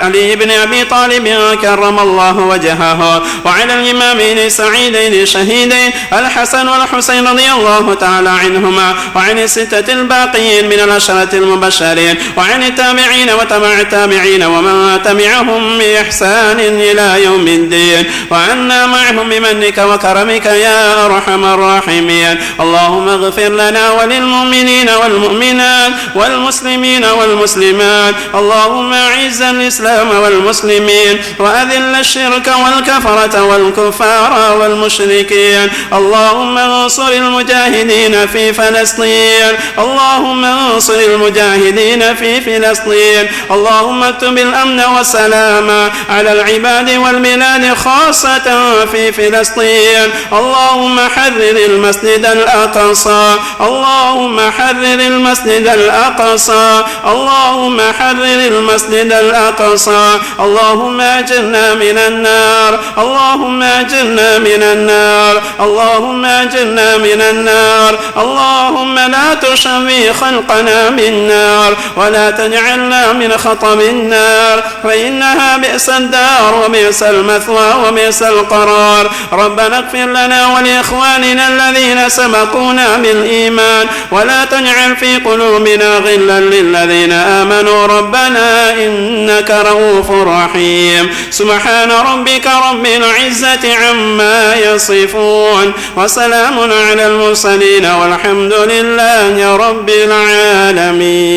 A: علي بن أبي طالب كرم الله وجهه، وعلى الإمامين سعيدين شهيدين الحسن والحسين رضي الله تعالى عنهما، وعن الستة الباقيين من العشرة المبشرين، وعن التابعين وتبع التابعين ومن تبعهم بإحسان إلى يوم الدين، وعنا معهم بمنك وكرمك يا أرحم الراحمين. اللهم اغفر لنا وللمؤمنين والمؤمنات والمسلمين والمسلمات. اللهم أعز الإسلام والمسلمين، وأذل الشرك والكفرة والكفار والمشركين. اللهم انصر المجاهدين في فلسطين، اللهم انصر المجاهدين في فلسطين. اللهم اكتب الأمن والسلام على العباد والبلاد خاصة في فلسطين. اللهم حرر المسجد الأقصى، اللهم حرر المسجد الأقصى، اللهم حرر المسجد الأقصى. اللهم أجرنا من النار، اللهم أجرنا من النار، اللهم أجرنا من النار. اللهم لا تشوي خلقنا من نار ولا تجعلنا من خطب النار فإنها بئس الدار وبئس المثوى وبئس القرار. ربنا اغفر لنا ولإخواننا الذين سبقونا بالإيمان ولا تجعل في قلوبنا غلا للذين آمنوا ربنا إنك رؤوف رحيم. سبحان ربك رب العزة عما يصفون وسلام على المرسلين والحمد لله رب العالمين.